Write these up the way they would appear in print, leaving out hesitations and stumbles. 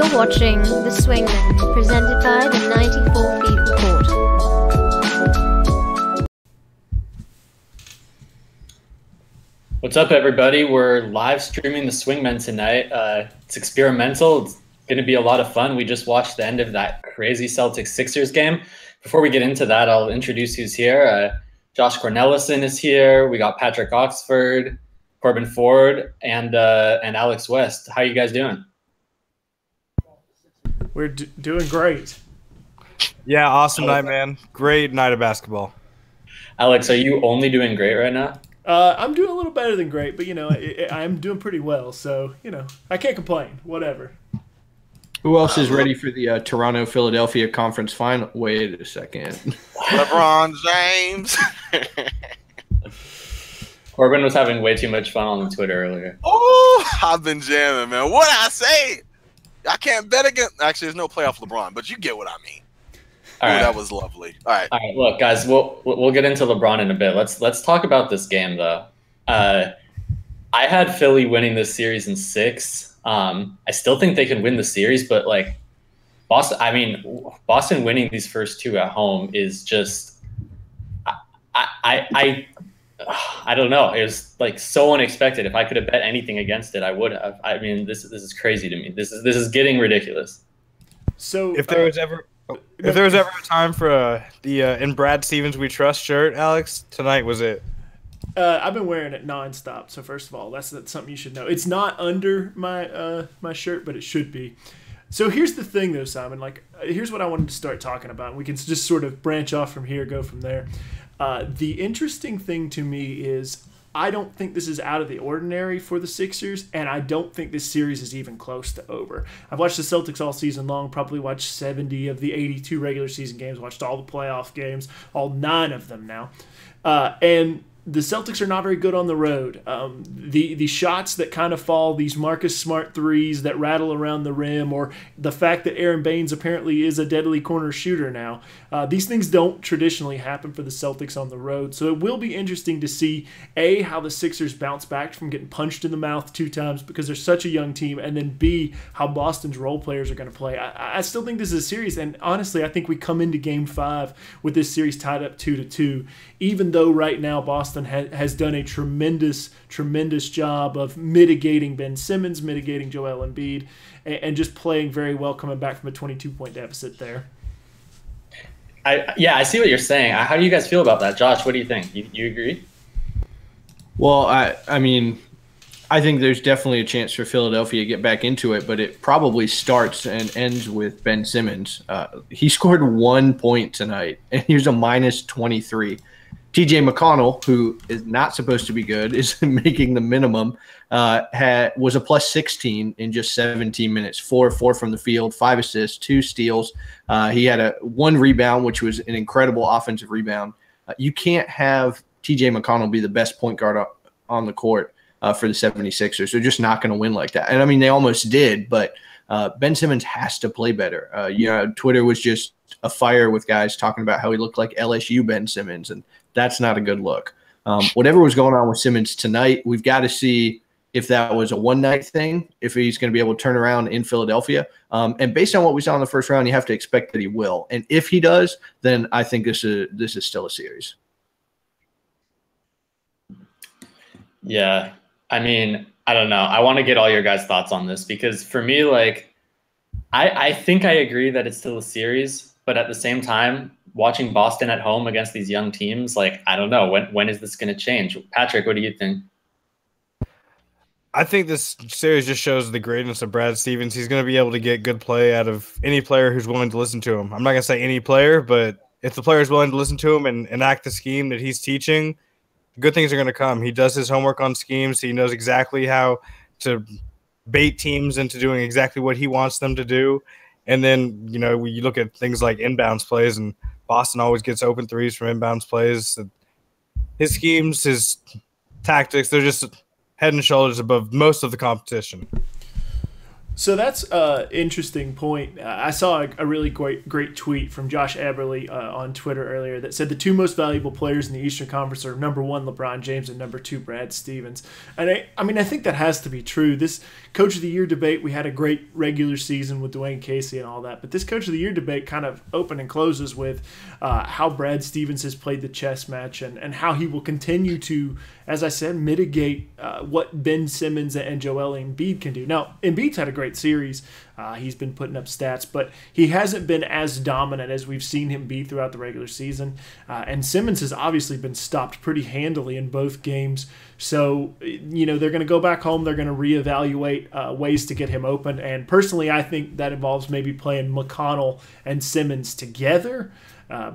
now watching The Swingmen, presented by the 94 Feet Report. What's up, everybody? We're live streaming The Swingmen tonight. It's experimental. It's going to be a lot of fun. We just watched the end of that crazy Celtics-Sixers game. Before we get into that, I'll introduce who's here. Josh Cornelissen is here. We got Patrick Oxford, Corban Ford, and Alex West. How you guys doing? We're doing great. Yeah, awesome night, man. Great night of basketball. Alex, are you only doing great right now? I'm doing a little better than great, but, I'm doing pretty well. So, I can't complain. Whatever. Who else is ready for the Toronto-Philadelphia conference final? Wait a second. LeBron James. Corban was having way too much fun on Twitter earlier. Oh, I've been jamming, man. What I say? I can't bet against. Actually, there's no playoff LeBron, but you get what I mean. All right. That was lovely. All right. Look, guys, we'll get into LeBron in a bit. Let's talk about this game, though. I had Philly winning this series in 6. I still think they can win the series, but Boston winning these first 2 at home is just, I don't know. It was so unexpected. If I could have bet anything against it, I would have. I mean, this is crazy to me. This is getting ridiculous. So if there was ever a time for the "In Brad Stevens We Trust" shirt, Alex, tonight was it. I've been wearing it nonstop. So first of all, that's something you should know. It's not under my my shirt, but it should be. So here's the thing, though, Simon. Here's what I wanted to start talking about. We can just sort of branch off from here, go from there. The interesting thing to me is I don't think this is out of the ordinary for the Sixers, and I don't think this series is even close to over. I've watched the Celtics all season long, probably watched 70 of the 82 regular season games, watched all the playoff games, all 9 of them now. And the Celtics are not very good on the road. The shots that kind of fall, these Marcus Smart threes that rattle around the rim, or the fact that Aaron Baines apparently is a deadly corner shooter now, these things don't traditionally happen for the Celtics on the road. So it will be interesting to see, A, how the Sixers bounce back from getting punched in the mouth 2 times because they're such a young team, and then B, how Boston's role players are going to play. I still think this is a series, and honestly, I think we come into Game 5 with this series tied up 2-2, even though right now Boston has done a tremendous job of mitigating Ben Simmons, mitigating Joel Embiid, and just playing very well coming back from a 22-point deficit there. I see what you're saying. How do you guys feel about that? Josh, what do you think? You agree? Well, I mean, I think there's definitely a chance for Philadelphia to get back into it, but it probably starts and ends with Ben Simmons. He scored 1 point tonight, and he was a minus 23. TJ McConnell, who is not supposed to be good, is making the minimum, was a plus 16 in just 17 minutes, 4 from the field, 5 assists, 2 steals. He had 1 rebound, which was an incredible offensive rebound. You can't have TJ McConnell be the best point guard on the court for the 76ers. They're just not going to win like that. And, I mean, they almost did, but Ben Simmons has to play better. Twitter was just afire with guys talking about how he looked like LSU Ben Simmons, and that's not a good look. Whatever was going on with Simmons tonight, we've got to see if that was a one-night thing, if he's going to be able to turn around in Philadelphia. And based on what we saw in the first round, you have to expect that he will. And if he does, then I think this is still a series. Yeah. I mean, I don't know. I want to get all your guys' thoughts on this because for me, I think I agree that it's still a series, but at the same time, watching Boston at home against these young teams, I don't know. When is this going to change? Patrick, what do you think? I think this series just shows the greatness of Brad Stevens. He's going to be able to get good play out of any player who's willing to listen to him. I'm not going to say any player, but if the player is willing to listen to him and enact the scheme that he's teaching, good things are going to come. He does his homework on schemes. He knows exactly how to bait teams into doing exactly what he wants them to do. And then, you look at things like inbounds plays, and Boston always gets open threes from inbounds plays. His schemes, his tactics, they're just head and shoulders above most of the competition. So that's an interesting point. I saw a really great tweet from Josh Eberly on Twitter earlier that said the two most valuable players in the Eastern Conference are number 1, LeBron James, and number 2, Brad Stevens. And I think that has to be true. This Coach of the Year debate, we had a great regular season with Dwayne Casey and all that, but this Coach of the Year debate kind of open and closes with how Brad Stevens has played the chess match and how he will continue to, as I said, mitigate what Ben Simmons and Joel Embiid can do. Now, Embiid's had a great series. He's been putting up stats, but he hasn't been as dominant as we've seen him be throughout the regular season. And Simmons has obviously been stopped pretty handily in both games. So, they're going to go back home. They're going to reevaluate ways to get him open. And personally, I think that involves maybe playing McConnell and Simmons together.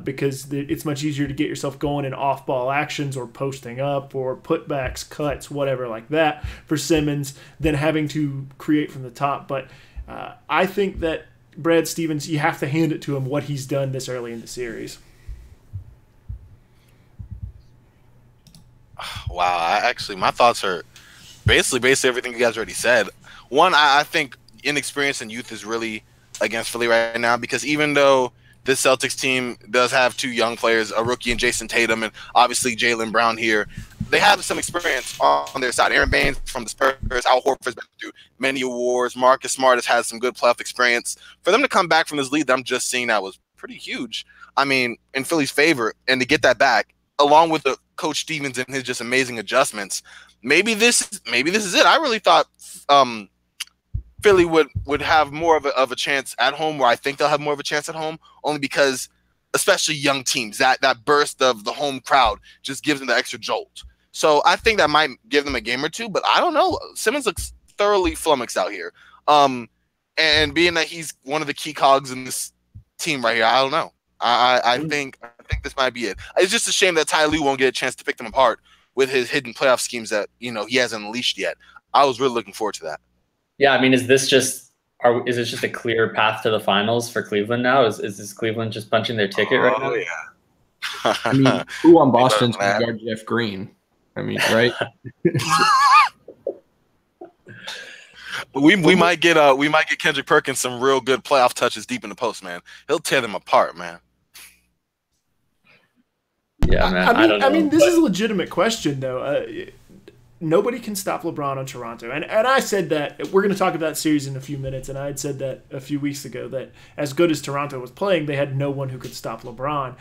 Because it's much easier to get yourself going in off-ball actions or posting up or putbacks, cuts, whatever like that for Simmons than having to create from the top. But I think that Brad Stevens, you have to hand it to him what he's done this early in the series. Wow, my thoughts are basically everything you guys already said. One, I think inexperience and youth is really against Philly right now because even though this Celtics team does have 2 young players, a rookie and Jason Tatum, and obviously Jaylen Brown here. They have some experience on their side. Aaron Baines from the Spurs, Al Horford's been through many awards. Marcus Smart has had some good playoff experience. For them to come back from this lead, I'm just seeing that was pretty huge. I mean, in Philly's favor, and to get that back, along with the Coach Stevens and his just amazing adjustments, maybe this is it. I really thought Philly would have more of a chance at home, or I think they'll have more of a chance at home, only because, especially young teams, that burst of the home crowd just gives them the extra jolt. So I think that might give them a game or two, but I don't know. Simmons looks thoroughly flummoxed out here. And being that he's one of the key cogs in this team right here, I don't know. I think this might be it. It's just a shame that Ty Lue won't get a chance to pick them apart with his hidden playoff schemes that he hasn't unleashed yet. I was really looking forward to that. Yeah, I mean, is this just a clear path to the finals for Cleveland now? Is this Cleveland just punching their ticket right now? Yeah. I mean, who on Boston's going to guard Jeff Green? I mean, right? we might get Kendrick Perkins some real good playoff touches deep in the post, man. He'll tear them apart, man. Yeah, man. I mean, this is a legitimate question, though. Nobody can stop LeBron on Toronto. And I said that, we're going to talk about that series in a few minutes, and I had said that a few weeks ago, that as good as Toronto was playing, they had no one who could stop LeBron.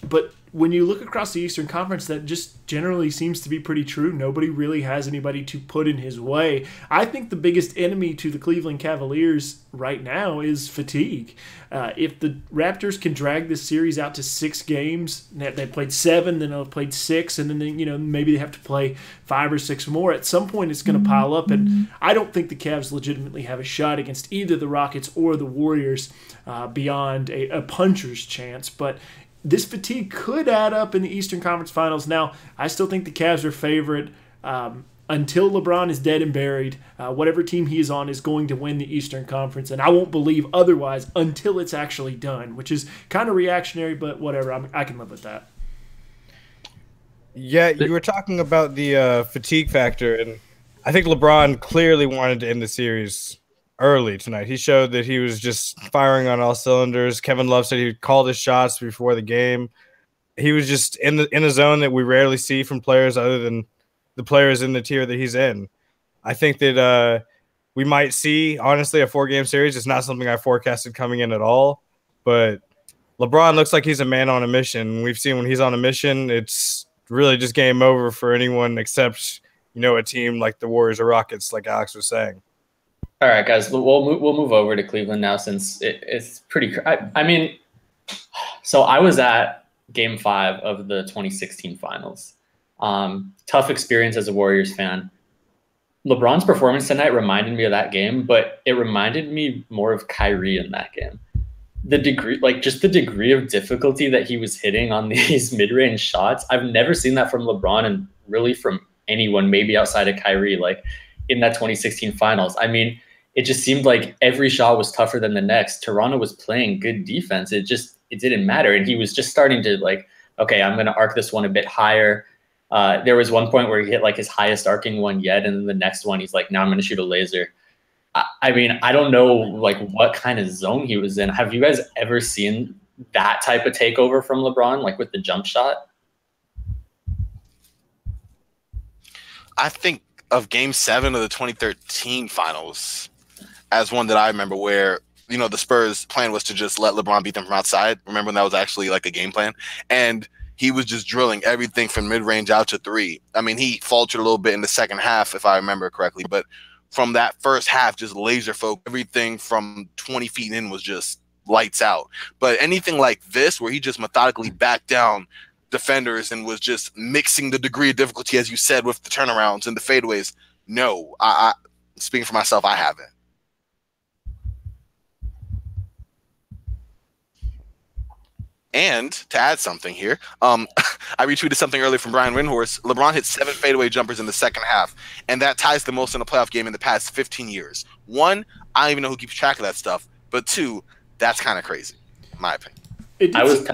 But when you look across the Eastern Conference, that just generally seems to be pretty true. Nobody really has anybody to put in his way. I think the biggest enemy to the Cleveland Cavaliers right now is fatigue. If the Raptors can drag this series out to 6 games, they played 7, then they've played 6, and then maybe they have to play 5 or 6 more. At some point, it's going to pile up, and I don't think the Cavs legitimately have a shot against either the Rockets or the Warriors beyond a puncher's chance. But this fatigue could add up in the Eastern Conference Finals. Now, I still think the Cavs are favorite. Until LeBron is dead and buried, whatever team he is on is going to win the Eastern Conference, and I won't believe otherwise until it's actually done, which is kind of reactionary, but whatever. I can live with that. Yeah, you were talking about the fatigue factor, and I think LeBron clearly wanted to end the series early tonight. He showed that he was just firing on all cylinders. Kevin Love said he called his shots before the game. He was just in a zone that we rarely see from players other than the players in the tier that he's in. I think that we might see, honestly, a 4-game series. It's not something I forecasted coming in at all, but LeBron looks like he's a man on a mission. We've seen when he's on a mission, it's really just game over for anyone except, a team like the Warriors or Rockets, like Alex was saying. All right, guys, we'll move over to Cleveland now since it's pretty – I mean, so I was at Game 5 of the 2016 Finals. Tough experience as a Warriors fan. LeBron's performance tonight reminded me of that game, but it reminded me more of Kyrie in that game. The degree of difficulty that he was hitting on these mid-range shots, I've never seen that from LeBron and really from anyone, maybe outside of Kyrie, like in that 2016 Finals. I mean, it just seemed like every shot was tougher than the next. Toronto was playing good defense. It didn't matter. And he was just starting to okay, I'm going to arc this one a bit higher. There was one point where he hit his highest arcing one yet. And then the next one, he's like, now I'm going to shoot a laser. I mean, I don't know like what kind of zone he was in. Have you guys ever seen that type of takeover from LeBron, like with the jump shot? I think of Game 7 of the 2013 Finals as one that I remember where, you know, the Spurs' plan was to just let LeBron beat them from outside. Remember when that was actually like a game plan? And he was just drilling everything from mid-range out to three. I mean, he faltered a little bit in the second half, if I remember correctly, but from that first half, just laser focus, everything from 20 feet in was just lights out. But anything like this, where he just methodically backed down defenders and was just mixing the degree of difficulty, as you said, with the turnarounds and the fadeaways, no. I speaking for myself, I haven't. And to add something here, I retweeted something earlier from Brian Windhorst. LeBron hit 7 fadeaway jumpers in the second half, and that ties the most in a playoff game in the past 15 years. 1, I don't even know who keeps track of that stuff. But 2, that's kind of crazy, in my opinion. I was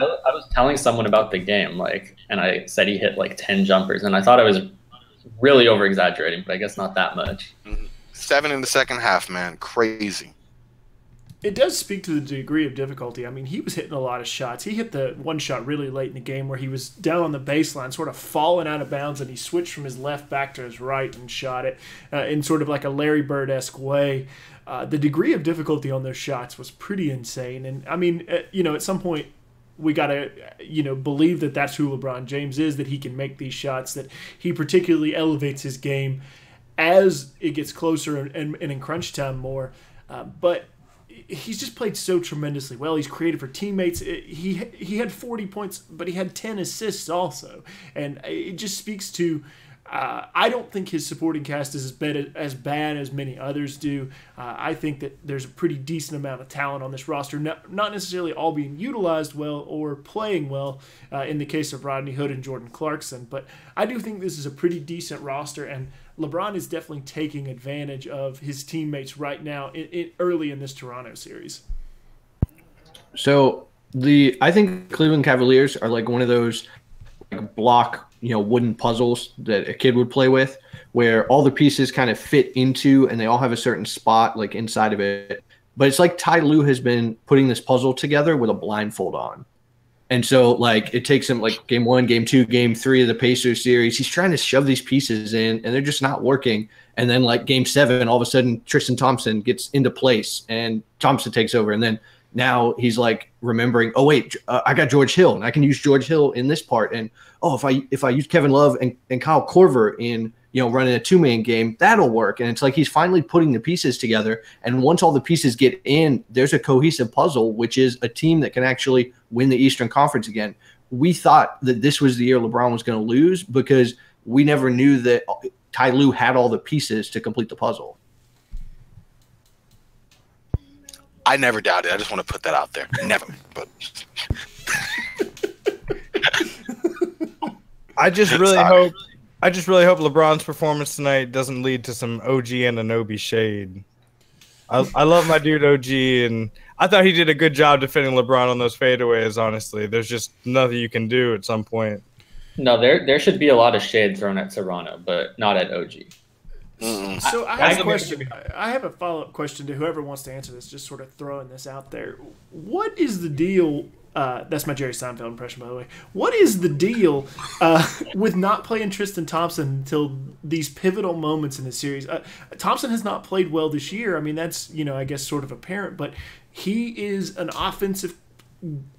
telling someone about the game, like, and I said he hit like 10 jumpers, and I thought I was really over exaggerating, but I guess not that much. 7 in the second half, man, crazy. It does speak to the degree of difficulty. I mean, he was hitting a lot of shots. He hit the one shot really late in the game where he was down on the baseline, sort of falling out of bounds, and he switched from his left back to his right and shot it in sort of like a Larry Bird-esque way. The degree of difficulty on those shots was pretty insane. And, I mean, you know, at some point, we got to, you know, believe that that's who LeBron James is, that he can make these shots, that he particularly elevates his game as it gets closer and in crunch time more. But he's just played so tremendously well. He's created for teammates. He had 40 points, but he had 10 assists also. And it just speaks to I don't think his supporting cast is as bad as many others do. I think that there's a pretty decent amount of talent on this roster, not necessarily all being utilized well or playing well in the case of Rodney Hood and Jordan Clarkson. But I do think this is a pretty decent roster, and LeBron is definitely taking advantage of his teammates right now early in this Toronto series. So I think Cleveland Cavaliers are like one of those like block, you know, wooden puzzles that a kid would play with, where all the pieces kind of fit into and they all have a certain spot like inside of it. But it's like Ty Lue has been putting this puzzle together with a blindfold on. And so, like, it takes him, like, Game 1, Game 2, Game 3 of the Pacers series. He's trying to shove these pieces in, and they're just not working. And then, like, Game 7, all of a sudden, Tristan Thompson gets into place, and Thompson takes over. And then now he's, like, remembering, oh, wait, I got George Hill, and I can use George Hill in this part. And, oh, if I use Kevin Love and Kyle Korver in, you know, running a two-man game, that'll work. And it's like he's finally putting the pieces together. And once all the pieces get in, there's a cohesive puzzle, which is a team that can actually win the Eastern Conference again. We thought that this was the year LeBron was going to lose because we never knew that Ty Lue had all the pieces to complete the puzzle. I never doubted. I just want to put that out there. Never. But I just really hope LeBron's performance tonight doesn't lead to some OG Anunoby shade. I love my dude OG, and I thought he did a good job defending LeBron on those fadeaways, honestly. There's just nothing you can do at some point. No, there should be a lot of shade thrown at Toronto, but not at OG. So I have a follow-up question to whoever wants to answer this, just sort of throwing this out there. What is the deal? That's my Jerry Seinfeld impression, by the way. What is the deal with not playing Tristan Thompson until these pivotal moments in the series? Thompson has not played well this year. I mean, that's, you know, I guess sort of apparent, but he is an offensive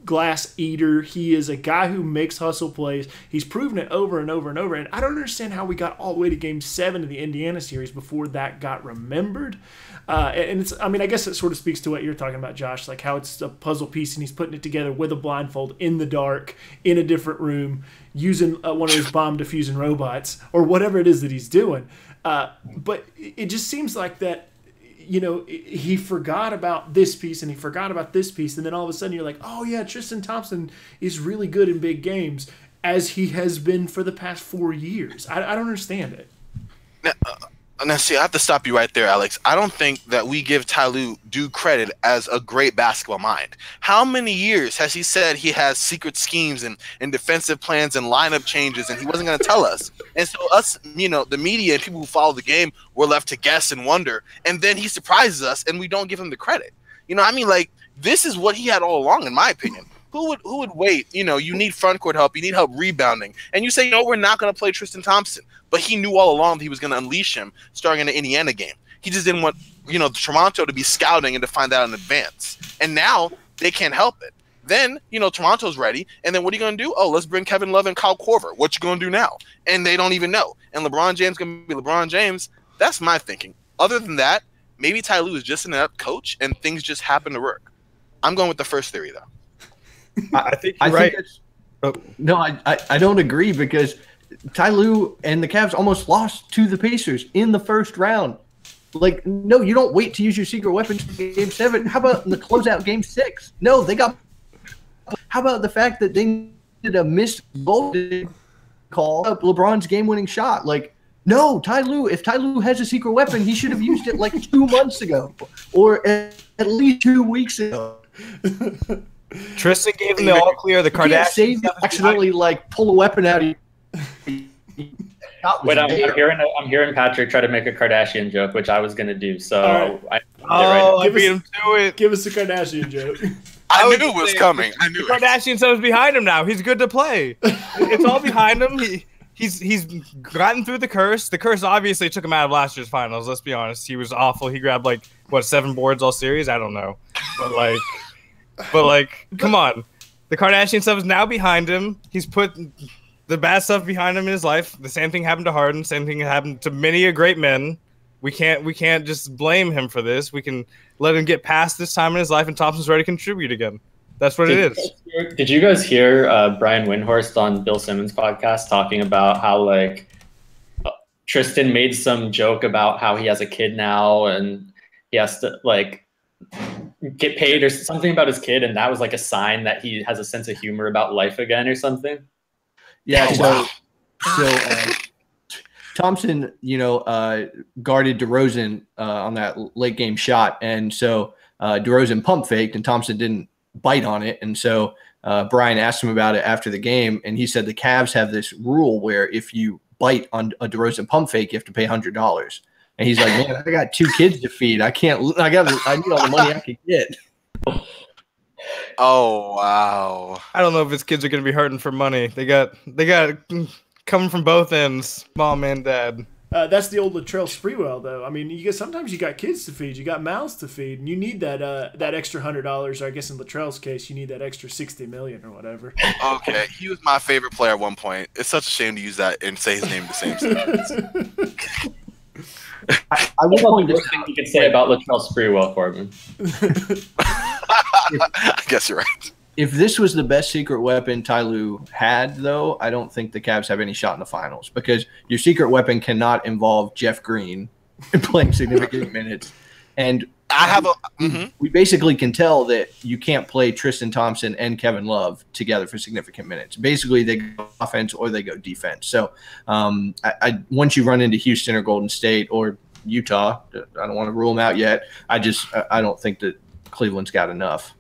glass eater. He is a guy who makes hustle plays. He's proven it over and over and over. And I don't understand how we got all the way to Game 7 of the Indiana series before that got remembered. And it's, I mean, I guess it sort of speaks to what you're talking about, Josh, like how it's a puzzle piece and he's putting it together with a blindfold in the dark, in a different room, using one of those bomb diffusing robots or whatever it is that he's doing. But it just seems like that, you know, he forgot about this piece and he forgot about this piece. And then all of a sudden you're like, oh, yeah, Tristan Thompson is really good in big games, as he has been for the past 4 years. I don't understand it. Now, Now, see, I have to stop you right there, Alex. I don't think that we give Ty Lue due credit as a great basketball mind. How many years has he said he has secret schemes and defensive plans and lineup changes, and he wasn't going to tell us? And so us, the media and people who follow the game, were left to guess and wonder. And then he surprises us, and we don't give him the credit. This is what he had all along, in my opinion. Who would wait? You need front court help. You need help rebounding. And you say, we're not going to play Tristan Thompson. But he knew all along that he was going to unleash him starting in the Indiana game. He just didn't want, Toronto to be scouting and to find out in advance. And now they can't help it. Then, Toronto's ready. And then what are you going to do? Oh, let's bring Kevin Love and Kyle Korver. What you going to do now? And they don't even know. And LeBron James going to be LeBron James. That's my thinking. Other than that, maybe Ty Lue is just an inept coach and things just happen to work. I'm going with the first theory, though. I think you're right. No, I don't agree because Ty Lue and the Cavs almost lost to the Pacers in the first round. No, you don't wait to use your secret weapon in Game 7. How about in the closeout Game 6? No, they got – how about the fact that they did a missed goal call up LeBron's game-winning shot? No, Ty Lue, if Ty Lue has a secret weapon, he should have used it 2 months ago or at least 2 weeks ago. Tristan gave them the all clear. The Kardashians accidentally pull a weapon out of you. Wait, I'm hearing Patrick try to make a Kardashian joke, which I was going to do. So right. I beat him to it. Give us a Kardashian joke. I knew it was coming. I knew the Kardashian stuff is behind him now. He's good to play. It's all behind him. He's gotten through the curse. The curse obviously took him out of last year's finals. Let's be honest. He was awful. He grabbed 7 boards all series. I don't know, but come on. The Kardashian stuff is now behind him. He's put the bad stuff behind him in his life. The same thing happened to Harden. Same thing happened to many a great men. We can't just blame him for this. We can let him get past this time in his life, and Thompson's ready to contribute again. That's what it is. Did you guys hear Brian Windhorst on Bill Simmons' podcast talking about how Tristan made some joke about how he has a kid now and he has to get paid or something about his kid, and that was a sign that he has a sense of humor about life again or something? Yeah. So Thompson, guarded DeRozan on that late game shot, and so DeRozan pump faked, and Thompson didn't bite on it, and so Brian asked him about it after the game, and he said the Cavs have this rule where if you bite on a DeRozan pump fake, you have to pay $100. And he's like, man, I got 2 kids to feed. I need all the money I can get. Oh, wow. I don't know if his kids are going to be hurting for money. They got coming from both ends, mom and dad. That's the old Latrell Sprewell, though. I mean, sometimes you got kids to feed, you got mouths to feed, and you need that extra $100. Or I guess in Latrell's case, you need that extra $60 million or whatever. Okay, he was my favorite player at one point. It's such a shame to use that and say his name the same sentence. I will point this out. You could say about Latrell Sprewell, Corban. I guess you're right. If this was the best secret weapon Ty Lue had, though, I don't think the Cavs have any shot in the finals because your secret weapon cannot involve Jeff Green playing significant minutes. And we basically can tell that you can't play Tristan Thompson and Kevin Love together for significant minutes. Basically, they go offense or they go defense. So once you run into Houston or Golden State or Utah, I don't want to rule them out yet. I don't think that Cleveland's got enough.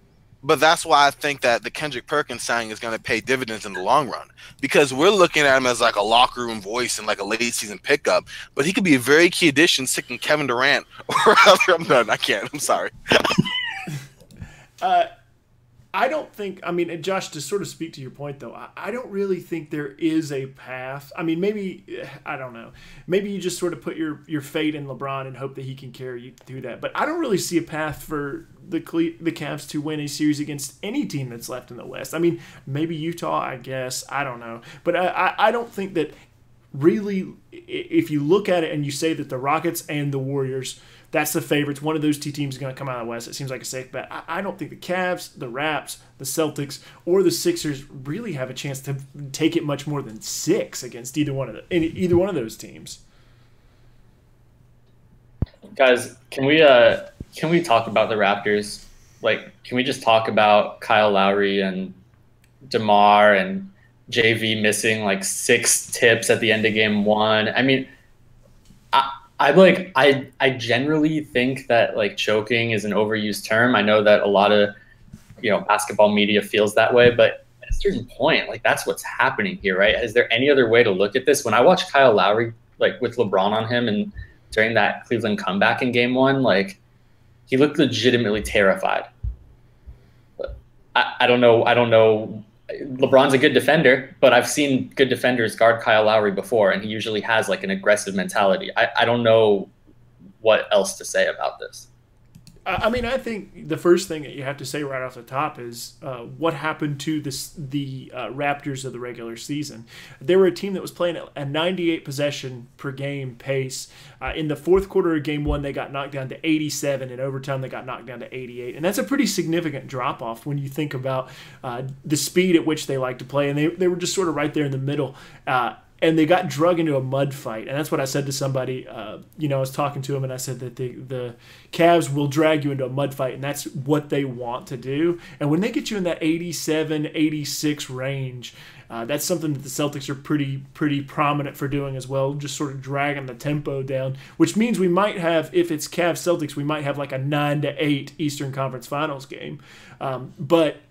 But that's why I think that the Kendrick Perkins signing is going to pay dividends in the long run because we're looking at him as a locker room voice and a late season pickup. But he could be a very key addition, sticking Kevin Durant or other. I'm done. I can't. I'm sorry. I don't think – I mean, and Josh, to sort of speak to your point, though, I don't really think there is a path. I mean, maybe – I don't know. Maybe you just sort of put your fate in LeBron and hope that he can carry you through that. But I don't really see a path for the Cavs to win a series against any team that's left in the West. I mean, maybe Utah, I guess. I don't know. But I don't think that really – if you look at it and you say that the Rockets and the Warriors – that's the favorites. One of those two teams is going to come out of the West. It seems like a safe bet. I don't think the Cavs, the Raps, the Celtics, or the Sixers really have a chance to take it much more than 6 against either one of those teams. Guys, can we talk about the Raptors? Can we just talk about Kyle Lowry and DeMar and JV missing 6 tips at the end of game 1? I mean, I generally think that like choking is an overused term. I know that a lot of basketball media feels that way, but at a certain point, like that's what's happening here, right? Is there any other way to look at this? When I watched Kyle Lowry like with LeBron on him and during that Cleveland comeback in game 1, like he looked legitimately terrified. But I don't know. LeBron's a good defender, but I've seen good defenders guard Kyle Lowry before, and he usually has like an aggressive mentality. I don't know what else to say about this. I mean, I think the first thing that you have to say right off the top is what happened to the Raptors of the regular season. They were a team that was playing at a 98 possession per game pace. In the fourth quarter of game 1, they got knocked down to 87. In overtime, they got knocked down to 88. And that's a pretty significant drop-off when you think about the speed at which they like to play. And they were just sort of right there in the middle. And they got drug into a mud fight. And that's what I said to somebody. I was talking to him, and I said that the Cavs will drag you into a mud fight, and that's what they want to do. And when they get you in that 87, 86 range, that's something that the Celtics are pretty prominent for doing as well, just sort of dragging the tempo down, which means we might have, if it's Cavs-Celtics, we might have like a 9-8 Eastern Conference Finals game. But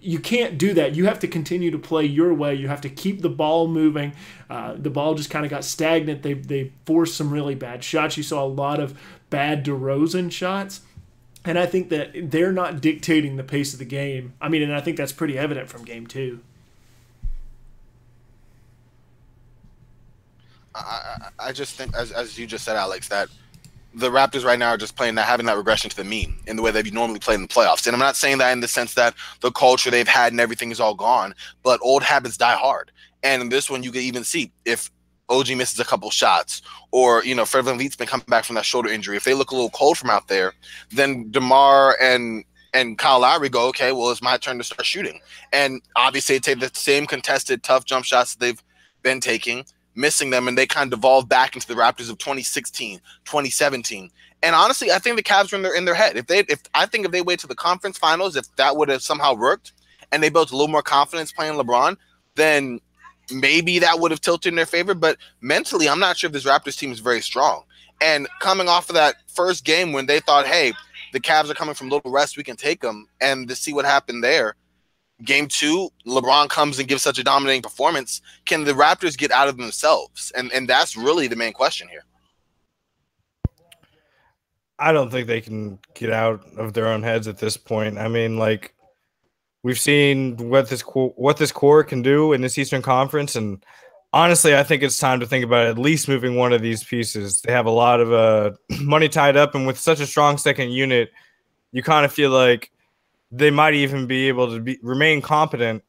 you can't do that. You have to continue to play your way. You have to keep the ball moving. The ball just kind of got stagnant. They forced some really bad shots. You saw a lot of bad DeRozan shots. And I think that they're not dictating the pace of the game. I mean, and I think that's pretty evident from game 2. I just think, as you just said, Alex, that the Raptors right now are just having that regression to the mean in the way they've normally played in the playoffs. And I'm not saying that in the sense that the culture they've had and everything is all gone, but old habits die hard. And in this one, you can even see if OG misses a couple shots, or Fred VanVleet's been coming back from that shoulder injury. If they look a little cold from out there, then DeMar and Kyle Lowry go, okay, well, it's my turn to start shooting. And obviously, they take the same contested, tough jump shots that they've been taking, missing them, and they kind of devolve back into the Raptors of 2016, 2017. And honestly, I think the Cavs are in their head. If they wait to the conference finals, if that would have somehow worked, and they built a little more confidence playing LeBron, then maybe that would have tilted in their favor. But mentally, I'm not sure if this Raptors team is very strong. And coming off of that first game when they thought, hey, the Cavs are coming from little rest, we can take them, and to see what happened there, Game 2, LeBron comes and gives such a dominating performance. Can the Raptors get out of themselves? And that's really the main question here. I don't think they can get out of their own heads at this point. I mean, like, we've seen what this core can do in this Eastern Conference, and honestly, I think it's time to think about at least moving one of these pieces. They have a lot of money tied up, and with such a strong second unit, you kind of feel like they might even be able to remain competent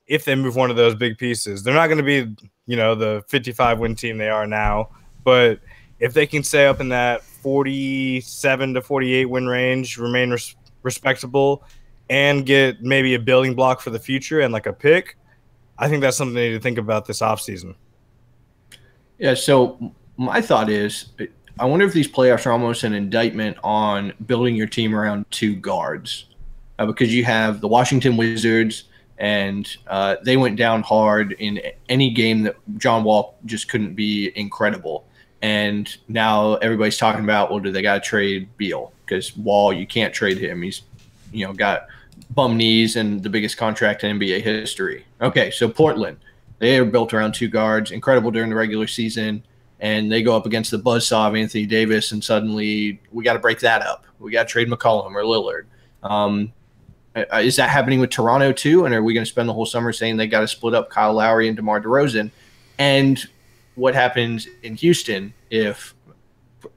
if they move one of those big pieces. They're not going to be, the 55-win team they are now, but if they can stay up in that 47 to 48 win range, remain respectable, and get maybe a building block for the future and like a pick, I think that's something they need to think about this offseason. Yeah, so my thought is, I wonder if these playoffs are almost an indictment on building your team around 2 guards. Because you have the Washington Wizards, and they went down hard in any game that John Wall just couldn't be incredible. And now everybody's talking about, well, do they got to trade Beal? Because Wall, you can't trade him. He's, got bum knees and the biggest contract in NBA history. Okay, so Portland, they are built around 2 guards, incredible during the regular season, and they go up against the buzzsaw of Anthony Davis, and suddenly we got to break that up. We got to trade McCollum or Lillard. Is that happening with Toronto too? And are we going to spend the whole summer saying they got to split up Kyle Lowry and DeMar DeRozan? And what happens in Houston if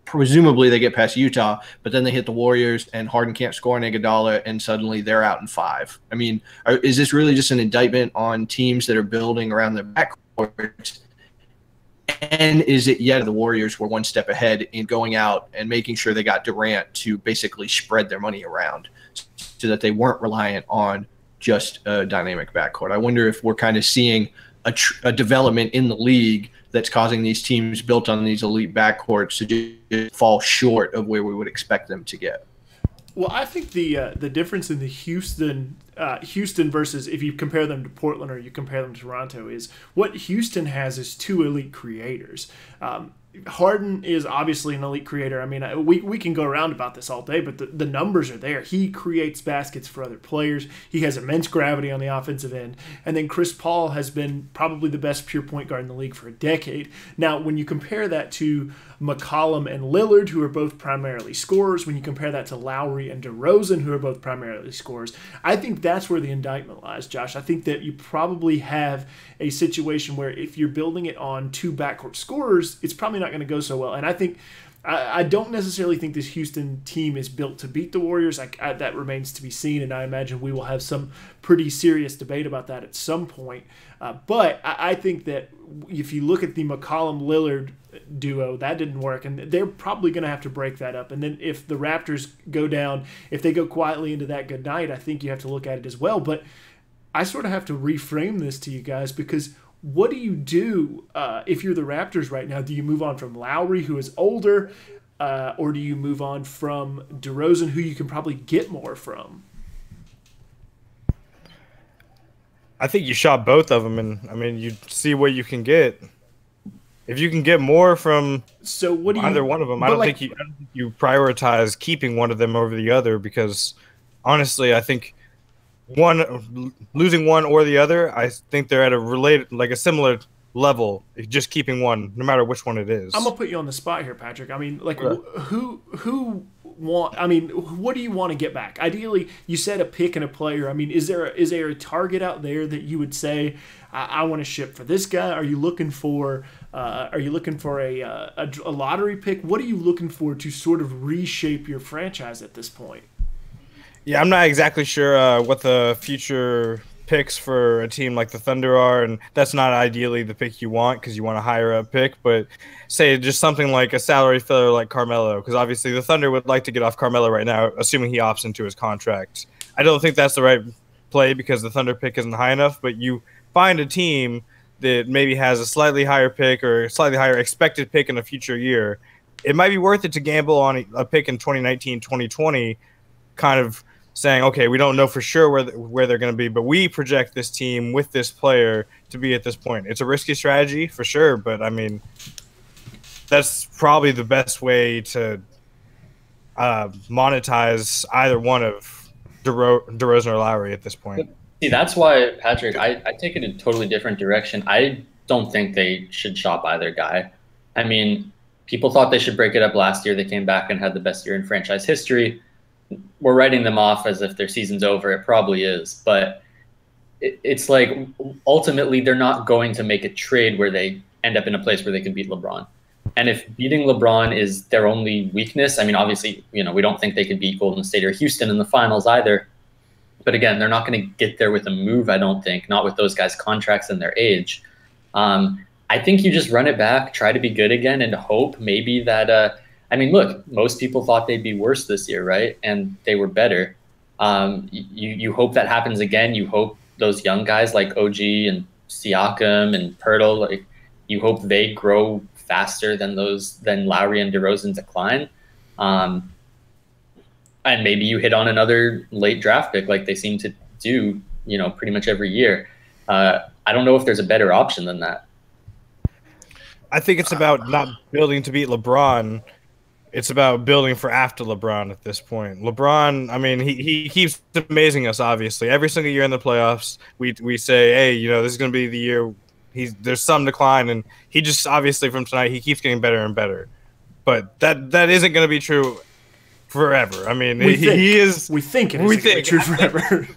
presumably they get past Utah, but then they hit the Warriors and Harden can't score an Iguodala and suddenly they're out in 5? I mean, is this really just an indictment on teams that are building around their backcourts? And is it yet the Warriors were one step ahead in going out and making sure they got Durant to basically spread their money around so that they weren't reliant on just a dynamic backcourt? I wonder if we're kind of seeing a development in the league that's causing these teams built on these elite backcourts to just fall short of where we would expect them to get. Well, I think the difference in the Houston versus if you compare them to Portland or you compare them to Toronto is what Houston has is 2 elite creators. Harden is obviously an elite creator. I mean, we can go around about this all day, but the numbers are there. He creates baskets for other players. He has immense gravity on the offensive end. And then Chris Paul has been probably the best pure point guard in the league for a decade. Now, when you compare that to McCollum and Lillard, who are both primarily scorers, when you compare that to Lowry and DeRozan, who are both primarily scorers, I think that's where the indictment lies, Josh. I think that you probably have a situation where if you're building it on two backcourt scorers, it's probably not going to go so well. And I don't necessarily think this Houston team is built to beat the Warriors. That remains to be seen, and I imagine we will have some pretty serious debate about that at some point. But I think that if you look at the McCollum-Lillard duo, that didn't work, and they're probably going to have to break that up. And then if the Raptors go down, if they go quietly into that good night, I think you have to look at it as well. But I sort of have to reframe this to you guys, because what do you do if you're the Raptors right now? Do you move on from Lowry, who is older, or do you move on from DeRozan, who you can probably get more from? I think you shot both of them, and I mean, you see what you can get. If you can get more from either one of them, I don't think you prioritize keeping one of them over the other, because honestly, I think losing one or the other, I think they're at a similar level, just keeping one, no matter which one it is. I'm gonna put you on the spot here, Patrick. I mean, like, who want? I mean, what do you want to get back? Ideally, you said a pick and a player. I mean, is there a target out there that you would say, I want to ship for this guy? Are you looking for a lottery pick? What are you looking for to sort of reshape your franchise at this point? Yeah, I'm not exactly sure what the future picks for a team like the Thunder are, and that's not ideally the pick you want, because you want a higher up pick, but say just something like a salary filler like Carmelo, because obviously the Thunder would like to get off Carmelo right now, assuming he opts into his contract. I don't think that's the right play, because the Thunder pick isn't high enough, but you find a team that maybe has a slightly higher pick or a slightly higher expected pick in a future year. It might be worth it to gamble on a pick in 2019, 2020, kind of saying, okay, we don't know for sure where they're going to be, but we project this team with this player to be at this point. It's a risky strategy for sure, but I mean, that's probably the best way to monetize either one of DeRozan or Lowry at this point. See, that's why, Patrick, I take it in a totally different direction. I don't think they should shop either guy. I mean, people thought they should break it up last year. They came back and had the best year in franchise history. We're writing them off as if their season's over. It probably is, but it's like ultimately they're not going to make a trade where they end up in a place where they can beat LeBron. And if beating LeBron is their only weakness, I mean, obviously, we don't think they could beat Golden State or Houston in the finals either. But again, they're not going to get there with a move, I don't think, not with those guys' contracts and their age. I think you just run it back, try to be good again, and hope maybe that I mean, look, most people thought they'd be worse this year, right? And they were better. You hope that happens again. You hope those young guys like OG and Siakam and Pirtle, like, you hope they grow faster than Lowry and DeRozan decline. And maybe you hit on another late draft pick like they seem to do, pretty much every year. I don't know if there's a better option than that. I think it's about not building to beat LeBron. It's about building for after LeBron at this point. LeBron, I mean, he keeps amazing us, obviously. Every single year in the playoffs, we say, hey, this is going to be the year there's some decline, and he just, obviously, from tonight, he keeps getting better and better. But that isn't going to be true forever. I mean, we think it isn't going to be true forever.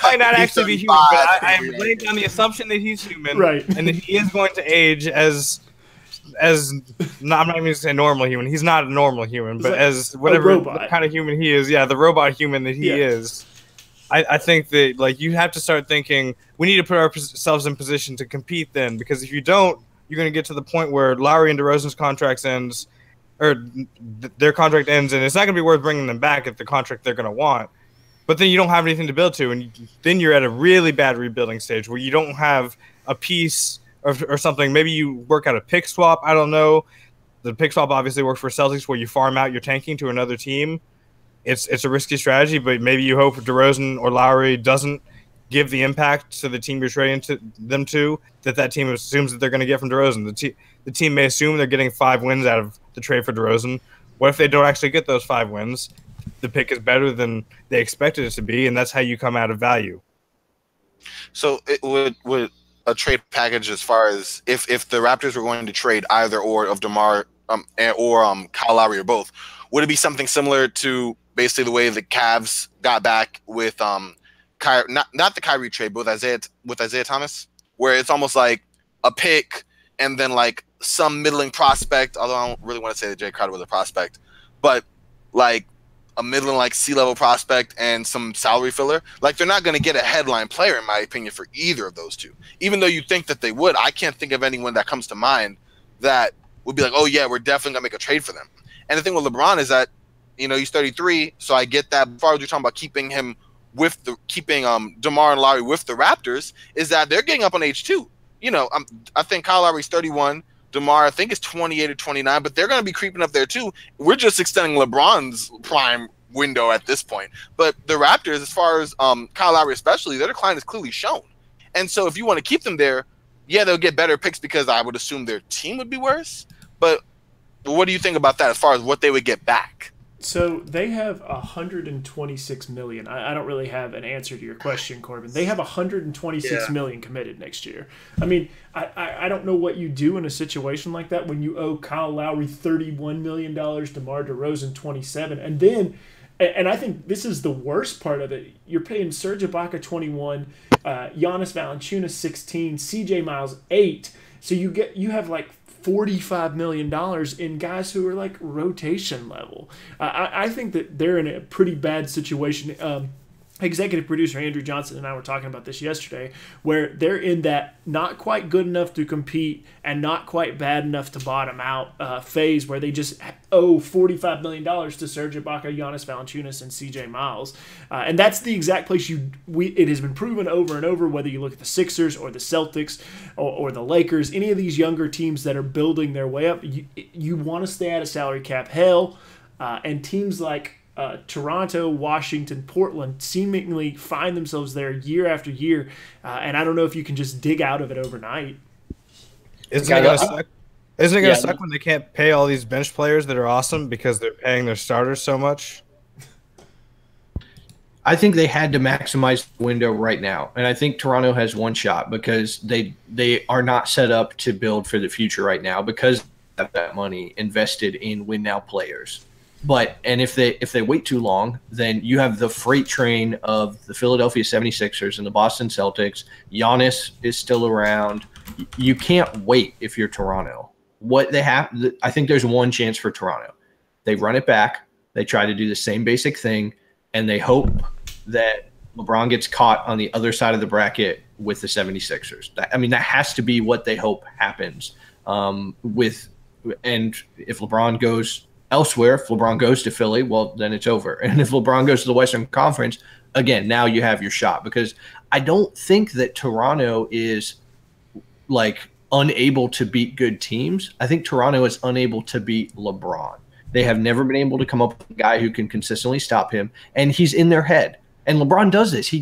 Might not actually be human, but I'm laying down the assumption that he's human, right, and that he is going to age as I'm not even going to say normal human. He's not a normal human, but as whatever kind of human he is, the robot human that he is. I think that you have to start thinking we need to put ourselves in position to compete then, because if you don't, you're going to get to the point where Lowry and DeRozan's contract ends, or their contract ends, and it's not going to be worth bringing them back at the contract they're going to want. But then you don't have anything to build to, and then you're at a really bad rebuilding stage where you don't have a piece or something. Maybe you work out a pick swap. I don't know. The pick swap obviously works for Celtics, where you farm out your tanking to another team. It's a risky strategy, but maybe you hope DeRozan or Lowry doesn't give the impact to the team you're trading them to that team assumes that they're going to get from DeRozan. The team may assume they're getting 5 wins out of the trade for DeRozan. What if they don't actually get those 5 wins? The pick is better than they expected it to be, and that's how you come out of value. So it would a trade package as far as if the Raptors were going to trade either or of DeMar or Kyle Lowry or both, would it be something similar to basically the way the Cavs got back with not the Kyrie trade, but with Isaiah Thomas, where it's almost like a pick and then like some middling prospect, although I don't really want to say that Jay Crowder was a prospect, but like a middling like C-level prospect and some salary filler. Like they're not going to get a headline player, in my opinion, for either of those two. Even though you think that they would, I can't think of anyone that comes to mind that would be like, oh yeah, we're definitely going to make a trade for them. And the thing with LeBron is that, you know, he's 33, so I get that. As far as you're talking about keeping him with keeping DeMar and Lowry with the Raptors, is that they're getting up on age too. You know, I think Kyle Lowry's 31. DeMar, I think, is 28 or 29, but they're going to be creeping up there too. We're just extending LeBron's prime window at this point. But the Raptors, as far as Kyle Lowry especially, their decline is clearly shown. And so if you want to keep them there, yeah, they'll get better picks because I would assume their team would be worse. But what do you think about that as far as what they would get back? So they have 126 million. I don't really have an answer to your question, Corbin. They have 126 million committed next year. I mean, I don't know what you do in a situation like that when you owe Kyle Lowry $31 million, DeMar DeRozan 27, and then, and I think this is the worst part of it. You're paying Serge Ibaka 21, Giannis Valanciunas 16, CJ Miles 8. So you have like $45 million in guys who are like rotation level. I think that they're in a pretty bad situation. Executive producer Andrew Johnson and I were talking about this yesterday, where they're in that not quite good enough to compete and not quite bad enough to bottom out phase, where they just owe $45 million to Serge Ibaka, Giannis Valanciunas, and CJ Miles. And that's the exact place it has been proven over and over, whether you look at the Sixers or the Celtics or the Lakers, any of these younger teams that are building their way up, you want to stay out of salary cap hell. And teams like Toronto, Washington, Portland seemingly find themselves there year after year, and I don't know if you can just dig out of it overnight. Isn't it going to suck when they can't pay all these bench players that are awesome because they're paying their starters so much? I think they had to maximize the window right now, and I think Toronto has one shot because they are not set up to build for the future right now because they have that money invested in win-now players. And if they wait too long, then you have the freight train of the Philadelphia 76ers and the Boston Celtics. Giannis is still around. You can't wait if you're Toronto. I think there's one chance for Toronto. They run it back. They try to do the same basic thing, and they hope that LeBron gets caught on the other side of the bracket with the 76ers. That has to be what they hope happens. And if LeBron goes elsewhere, if LeBron goes to Philly, well, then it's over. And if LeBron goes to the Western Conference, again, now you have your shot. Because I don't think that Toronto is like unable to beat good teams. I think Toronto is unable to beat LeBron. They have never been able to come up with a guy who can consistently stop him, and he's in their head. And LeBron does this. He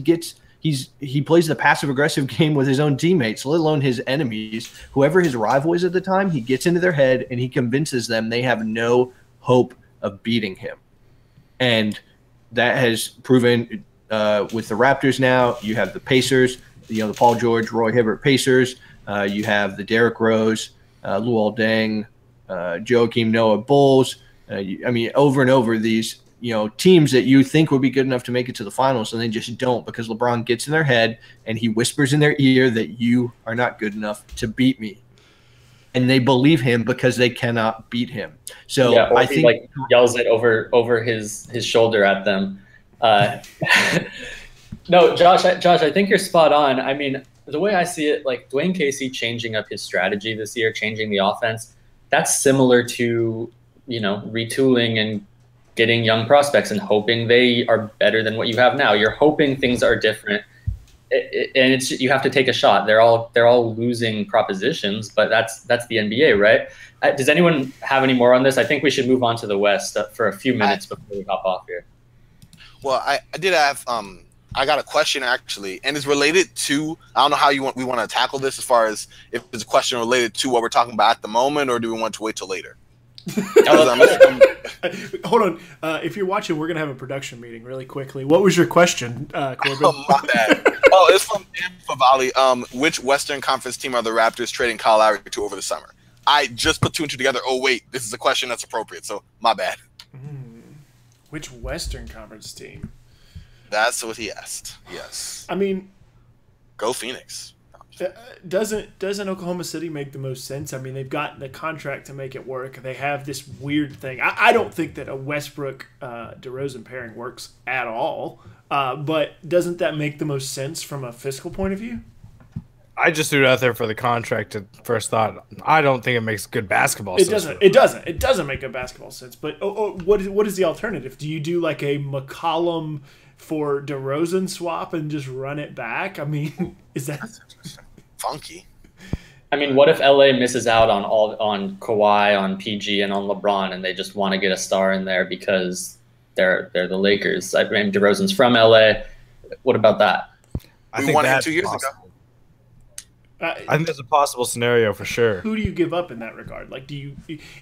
plays the passive-aggressive game with his own teammates, let alone his enemies. Whoever his rival is at the time, he gets into their head, and he convinces them they have no hope of beating him. And that has proven with the Raptors now. You have the Pacers, the Paul George, Roy Hibbert Pacers. You have the Derrick Rose, Luol Deng, Joakim Noah Bulls. Over and over these teams that you think would be good enough to make it to the finals, and they just don't because LeBron gets in their head and he whispers in their ear that you are not good enough to beat me. And they believe him because they cannot beat him. So I think he yells it over his shoulder at them. No, Josh, I think you're spot on. I mean, the way I see it, like Dwayne Casey changing up his strategy this year, changing the offense, that's similar to retooling and getting young prospects and hoping they are better than what you have now. You're hoping things are different. And you have to take a shot. They're all losing propositions, but that's the NBA, right? Does anyone have any more on this? I think we should move on to the West for a few minutes before we hop off here. Well, I did have I got a question actually, and it's related to. I don't know how we want to tackle this as far as if it's a question related to what we're talking about at the moment, or do we want to wait till later? Hold on. If you're watching, we're gonna have a production meeting really quickly. What was your question, Corbin? Oh, my bad. It's from Dan Favali. Which Western Conference team are the Raptors trading Kyle Lowry to over the summer? I just put two and two together. Oh wait, this is a question that's appropriate. So my bad. Which Western Conference team? That's what he asked. Yes. I mean, go Phoenix. Doesn't Oklahoma City make the most sense? I mean, they've got the contract to make it work. They have this weird thing. I don't think that a Westbrook DeRozan pairing works at all. But doesn't that make the most sense from a fiscal point of view? I just threw it out there for the contract at first thought. I don't think it makes good basketball sense. It doesn't make good basketball sense. But what is the alternative? Do you do like a McCollum for DeRozan swap and just run it back? I mean, is that funky? I mean, what if LA misses out on Kawhi, on PG, and on LeBron, and they just want to get a star in there because they're the Lakers? I mean, DeRozan's from LA. What about that? We won it 2 years ago. I think that's a possible scenario for sure. Who do you give up in that regard? Like,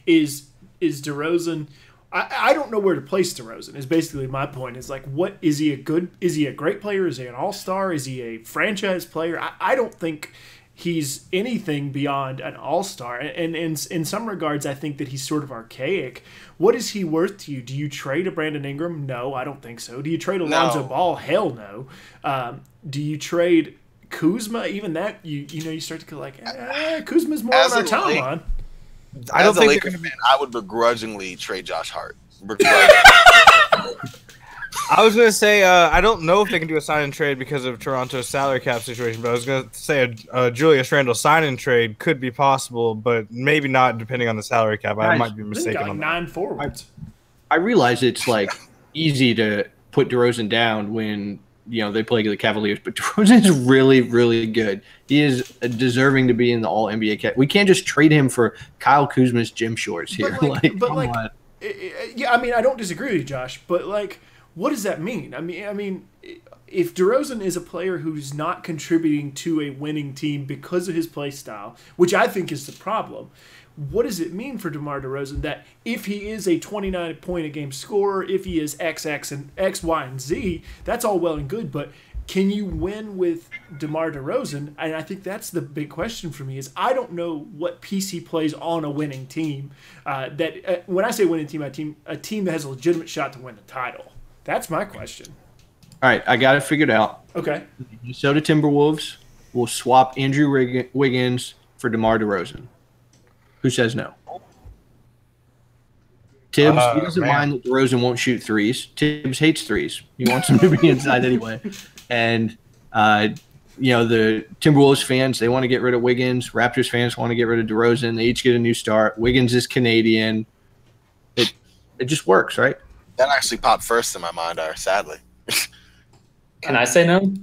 is DeRozan? I don't know where to place DeRozan. Is basically my point. Is like, what is he Is he a great player? Is he an all-star? Is he a franchise player? I don't think he's anything beyond an all-star. And in some regards, I think that he's sort of archaic. What is he worth to you? Do you trade a Brandon Ingram? No, I don't think so. Do you trade Alonzo Ball? Hell no. Do you trade Kuzma? Even that, you start to go like, Kuzma's more on our timeline. I don't think a Lakers fan, I would begrudgingly trade Josh Hart. I was going to say, I don't know if they can do a sign and trade because of Toronto's salary cap situation, but I was going to say a Julius Randle sign and trade could be possible, but maybe not depending on the salary cap. I might be mistaken on that. 9 forwards. I realize it's like easy to put DeRozan down when they play the Cavaliers, but DeRozan is really, really good. He is deserving to be in the All-NBA. We can't just trade him for Kyle Kuzma's gym shorts here. Yeah, I mean, I don't disagree with you, Josh, but like, what does that mean? I mean, if DeRozan is a player who's not contributing to a winning team because of his play style, which I think is the problem, what does it mean for DeMar DeRozan that if he is a 29-point-a-game scorer, if he is XX and X, Y, and Z, that's all well and good, but can you win with DeMar DeRozan? And I think that's the big question for me is I don't know what piece he plays on a winning team. When I say winning team, a team that has a legitimate shot to win the title. That's my question. All right, I got it figured out. Okay. Minnesota Timberwolves will swap Andrew Wiggins for DeMar DeRozan. Who says no? Tibbs, he doesn't mind that DeRozan won't shoot threes. Tibbs hates threes. He wants him to be inside anyway. And, the Timberwolves fans, they want to get rid of Wiggins. Raptors fans want to get rid of DeRozan. They each get a new start. Wiggins is Canadian. It just works, right? That actually popped first in my mind, sadly. Can I say no?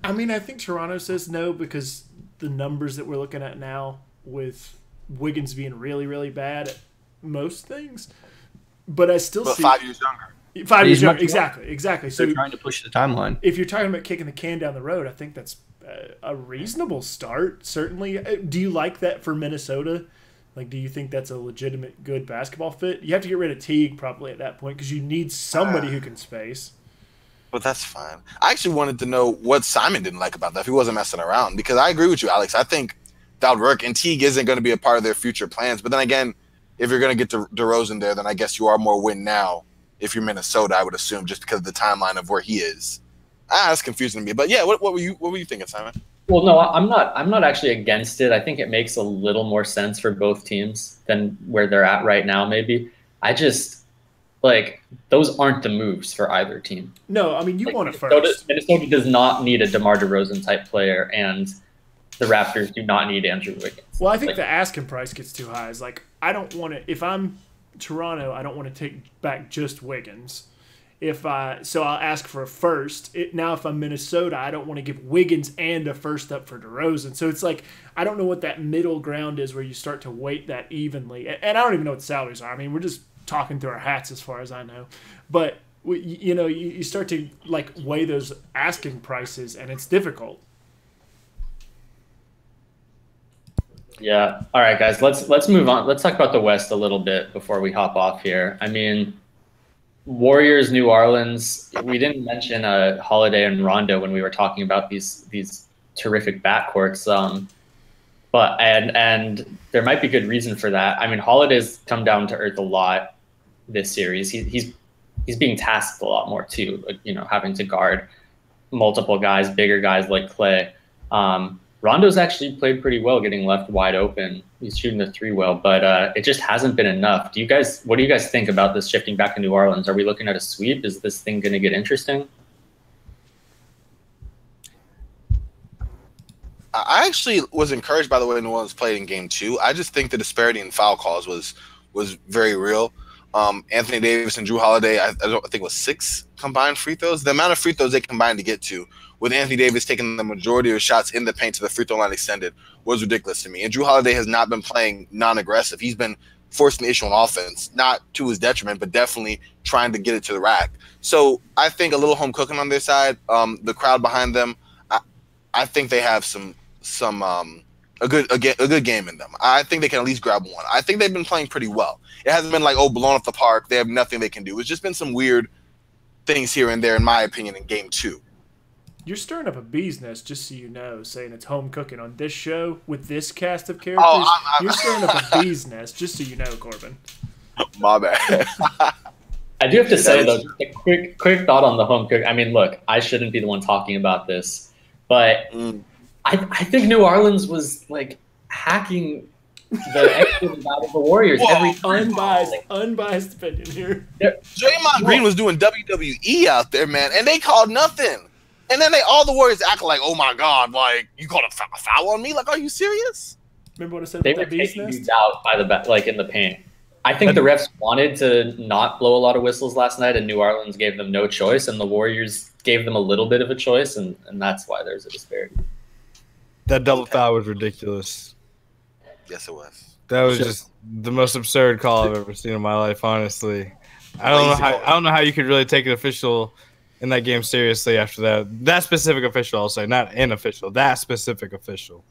I mean, I think Toronto says no because the numbers that we're looking at now with Wiggins being really, really bad at most things. But I still see 5 years younger. 5 years younger, exactly. So they're trying to push the timeline. If you're talking about kicking the can down the road, I think that's a reasonable start, certainly. Do you like that for Minnesota? Like, do you think that's a legitimate good basketball fit? You have to get rid of Teague probably at that point because you need somebody who can space. But that's fine. I actually wanted to know what Simon didn't like about that if he wasn't messing around. Because I agree with you, Alex. I think that would work. And Teague isn't going to be a part of their future plans. But then again, if you're going to get DeRozan there, then I guess you are more win now. If you're Minnesota, I would assume, just because of the timeline of where he is. That's confusing to me. But yeah, what were you thinking, Simon? Well, no, I'm not actually against it. I think it makes a little more sense for both teams than where they're at right now, maybe. I just those aren't the moves for either team. No, I mean, you want it first. Minnesota does not need a DeMar DeRozan type player, and the Raptors do not need Andrew Wiggins. Well, I think the asking price gets too high. It's like, I don't want to – if I'm Toronto, I don't want to take back just Wiggins. So I'll ask for a first. Now, if I'm Minnesota, I don't want to give Wiggins and a first up for DeRozan. So it's like, I don't know what that middle ground is where you start to weight that evenly. And I don't even know what the salaries are. I mean, we're just talking through our hats as far as I know. But you start to like weigh those asking prices, and it's difficult. Yeah. All right, guys. Let's move on. Let's talk about the West a little bit before we hop off here. I mean, Warriors, New Orleans. We didn't mention Holiday and Rondo when we were talking about these terrific backcourts. But there might be good reason for that. I mean, Holiday's come down to earth a lot this series. He's being tasked a lot more too. Like, having to guard multiple guys, bigger guys like Clay. Rondo's actually played pretty well, getting left wide open. He's shooting the three well, but it just hasn't been enough. What do you guys think about this shifting back to New Orleans? Are we looking at a sweep? Is this thing going to get interesting? I actually was encouraged by the way New Orleans played in Game 2. I just think the disparity in foul calls was very real. Anthony Davis and Drew Holiday, I think it was 6 combined free throws. The amount of free throws they combined to get to, with Anthony Davis taking the majority of his shots in the paint to the free throw line extended, was ridiculous to me. And Drew Holiday has not been playing non-aggressive. He's been forcing the issue on offense, not to his detriment, but definitely trying to get it to the rack. So I think a little home cooking on their side. The crowd behind them, I think they have a good game in them. I think they can at least grab one. I think they've been playing pretty well. It hasn't been like, blown off the park. They have nothing they can do. It's just been some weird things here and there, in my opinion, in Game 2. You're stirring up a bee's nest, just so you know, saying it's home cooking on this show with this cast of characters. You're stirring up a bee's nest, just so you know, Corban. My bad. I do have to say, though, a quick thought on the home cook. I mean, look, I shouldn't be the one talking about this, but I think New Orleans was like hacking the exit out of the Warriors every time. Unbiased opinion here. Draymond Green was doing WWE out there, man, and they called nothing. And then all the Warriors act like, oh my God, like, you called a foul on me? Like, are you serious? Remember what I said? They were taking these out by the back, like in the paint. I think the refs wanted to not blow a lot of whistles last night, and New Orleans gave them no choice, and the Warriors gave them a little bit of a choice, and that's why there's a disparity. That double foul was ridiculous. Yes, it was. That was just the most absurd call I've ever seen in my life, honestly. I don't know how you could really take an official in that game seriously after that. That specific official, I'll say, not an official. That specific official.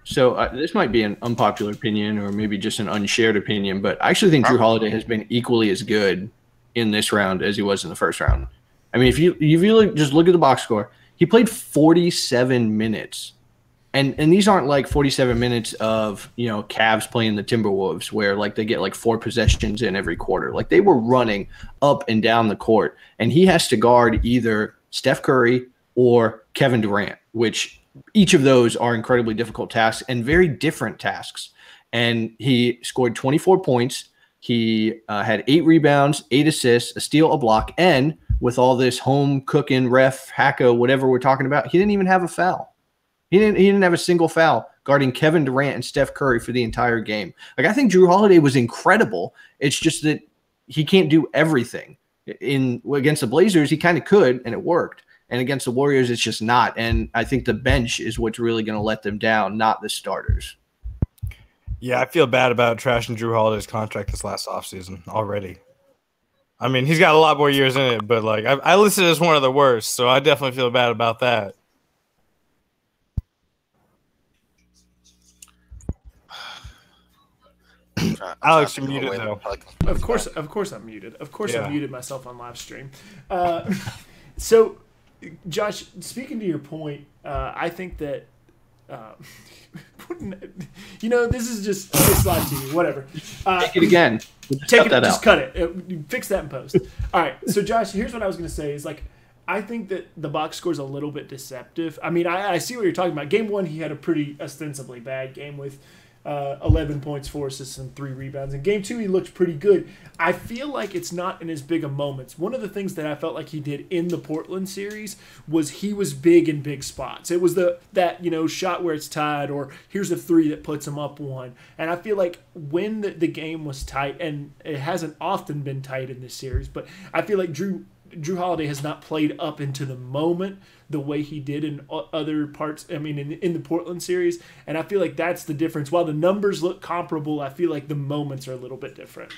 So this might be an unpopular opinion or maybe just an unshared opinion, but I actually think Drew Holiday has been equally as good in this round as he was in the first round. I mean, if you just look at the box score, he played 47 minutes. And these aren't like 47 minutes of, Cavs playing the Timberwolves where like they get like 4 possessions in every quarter. Like they were running up and down the court, and he has to guard either Steph Curry or Kevin Durant, which each of those are incredibly difficult tasks and very different tasks. And he scored 24 points. He had 8 rebounds, 8 assists, a steal, a block, and with all this home cooking, ref, hacko, whatever we're talking about, he didn't even have a foul. He didn't have a single foul guarding Kevin Durant and Steph Curry for the entire game. Like, I think Drew Holiday was incredible. It's just that he can't do everything. Against the Blazers, he kind of could, and it worked. And against the Warriors, it's just not. And I think the bench is what's really going to let them down, not the starters. Yeah, I feel bad about trashing Drew Holiday's contract this last offseason already. I mean, he's got a lot more years in it, but like I listed it as one of the worst, so I definitely feel bad about that. Alex, you're muted though. Of course I'm muted. Of course I muted myself on live stream. So, Josh, speaking to your point, I think that this is just live TV, whatever. Take it again. Cut it. Fix that in post. All right. So, Josh, here's what I was going to say is like, I think that the box score is a little bit deceptive. I mean, I see what you're talking about. Game 1, he had a pretty ostensibly bad game with 11 points, 4 assists, and 3 rebounds. In Game 2, he looked pretty good. I feel like it's not in as big of moments. One of the things that I felt like he did in the Portland series was he was big in big spots. It was that shot where it's tied, or here's a 3 that puts him up 1. And I feel like when the game was tight, and it hasn't often been tight in this series, but I feel like Drew Holiday has not played up into the moment the way he did in other parts. I mean, in the Portland series, and I feel like that's the difference. While the numbers look comparable, I feel like the moments are a little bit different.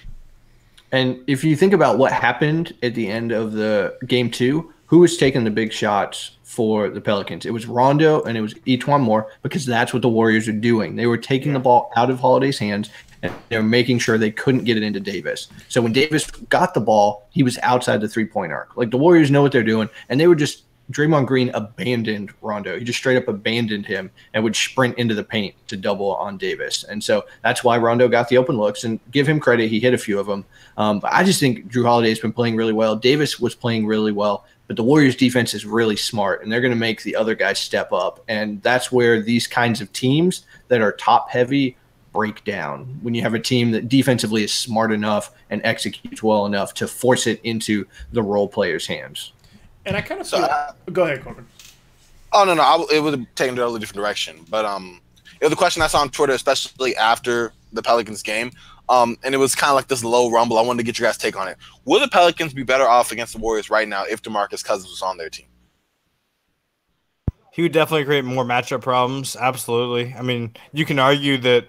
And if you think about what happened at the end of the game 2, who was taking the big shots for the Pelicans? It was Rondo and it was Etuan Moore, because that's what the Warriors are doing. They were taking the ball out of Holiday's hands and they were making sure they couldn't get it into Davis. So when Davis got the ball, he was outside the three-point arc. Like, the Warriors know what they're doing, and they were just – Draymond Green abandoned Rondo. He just straight up abandoned him and would sprint into the paint to double on Davis. And so that's why Rondo got the open looks, and give him credit. He hit a few of them. But I just think Drew Holiday's been playing really well. Davis was playing really well, but the Warriors defense is really smart, and they're going to make the other guys step up. And that's where these kinds of teams that are top heavy break down, when you have a team that defensively is smart enough and executes well enough to force it into the role players' hands. And I kind of feel go ahead, Corban. Oh, no. It would have taken a totally different direction. But it was a question I saw on Twitter, especially after the Pelicans game. And it was kind of like this low rumble. I wanted to get your guys' take on it. Would the Pelicans be better off against the Warriors right now if DeMarcus Cousins was on their team? He would definitely create more matchup problems. Absolutely. I mean, you can argue that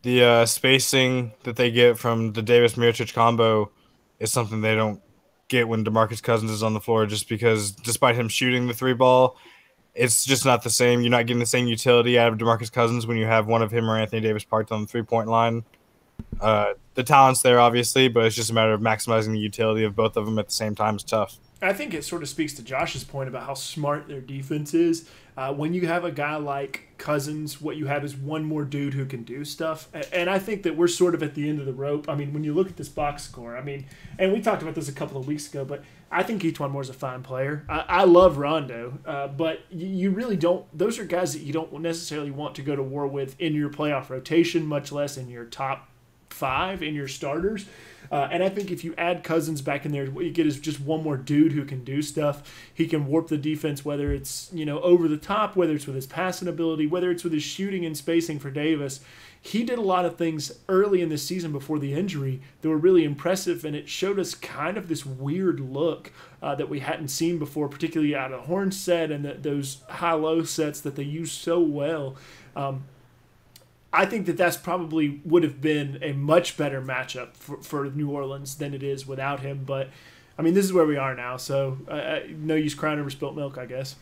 the spacing that they get from the Davis-Mirotic combo is something they don't get when DeMarcus Cousins is on the floor, just because despite him shooting the three ball, it's just not the same. You're not getting the same utility out of DeMarcus Cousins when you have one of him or Anthony Davis parked on the three-point line. The talent's there, obviously, but it's just a matter of maximizing the utility of both of them at the same time is tough. I think it sort of speaks to Josh's point about how smart their defense is. When you have a guy like Cousins, what you have is one more dude who can do stuff. And I think that we're sort of at the end of the rope. I mean, when you look at this box score, I mean, and we talked about this a couple of weeks ago, but I think Etuan Moore's a fine player. I love Rondo, but you really don't – those are guys that you don't necessarily want to go to war with in your playoff rotation, much less in your top 5, in your starters. And I think if you add Cousins back in there, what you get is just one more dude who can do stuff. He can warp the defense, whether it's, over the top, whether it's with his passing ability, whether it's with his shooting and spacing for Davis. He did a lot of things early in the season before the injury that were really impressive, and it showed us kind of this weird look that we hadn't seen before, particularly out of the horn set and those high-low sets that they use so well. I think that probably would have been a much better matchup for New Orleans than it is without him. But, I mean, this is where we are now, so no use crying over spilt milk, I guess.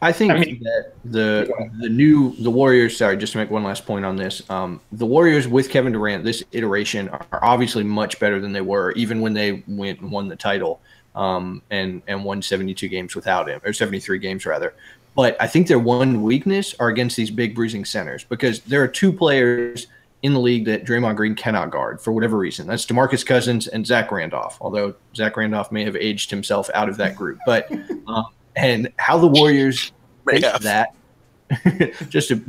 I think that the Warriors, sorry, just to make one last point on this, the Warriors with Kevin Durant, this iteration, are obviously much better than they were, even when they went and won the title and won 72 games without him, or 73 games rather. But I think their one weakness are against these big bruising centers, because there are 2 players in the league that Draymond Green cannot guard for whatever reason. That's DeMarcus Cousins and Zach Randolph, although Zach Randolph may have aged himself out of that group. But and how the Warriors face that, just and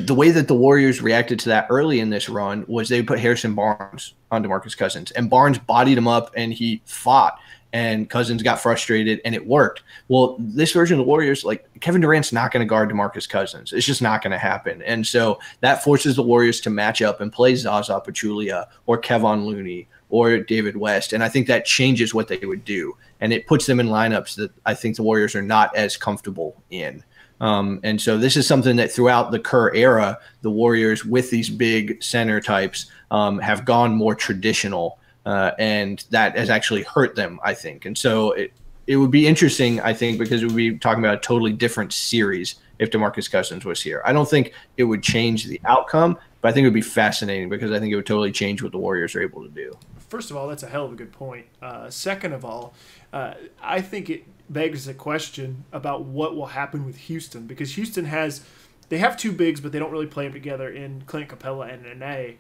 the way that the Warriors reacted to that early in this run was they put Harrison Barnes on DeMarcus Cousins, and Barnes bodied him up and he fought. And Cousins got frustrated, and it worked. Well, this version of the Warriors, like, Kevin Durant's not going to guard DeMarcus Cousins. It's just not going to happen. And so that forces the Warriors to match up and play Zaza Pachulia or Kevon Looney or David West. And I think that changes what they would do. And it puts them in lineups that I think the Warriors are not as comfortable in. And so this is something that throughout the Kerr era, the Warriors with these big center types have gone more traditional. And that has actually hurt them, I think. And so it would be interesting, I think, because we would be talking about a totally different series if DeMarcus Cousins was here. I don't think it would change the outcome, but I think it would be fascinating because I think it would totally change what the Warriors are able to do. First of all, that's a hell of a good point. Second of all, I think it begs a question about what will happen with Houston, because Houston they have 2 bigs, but they don't really play them together in Clint Capella and Nene.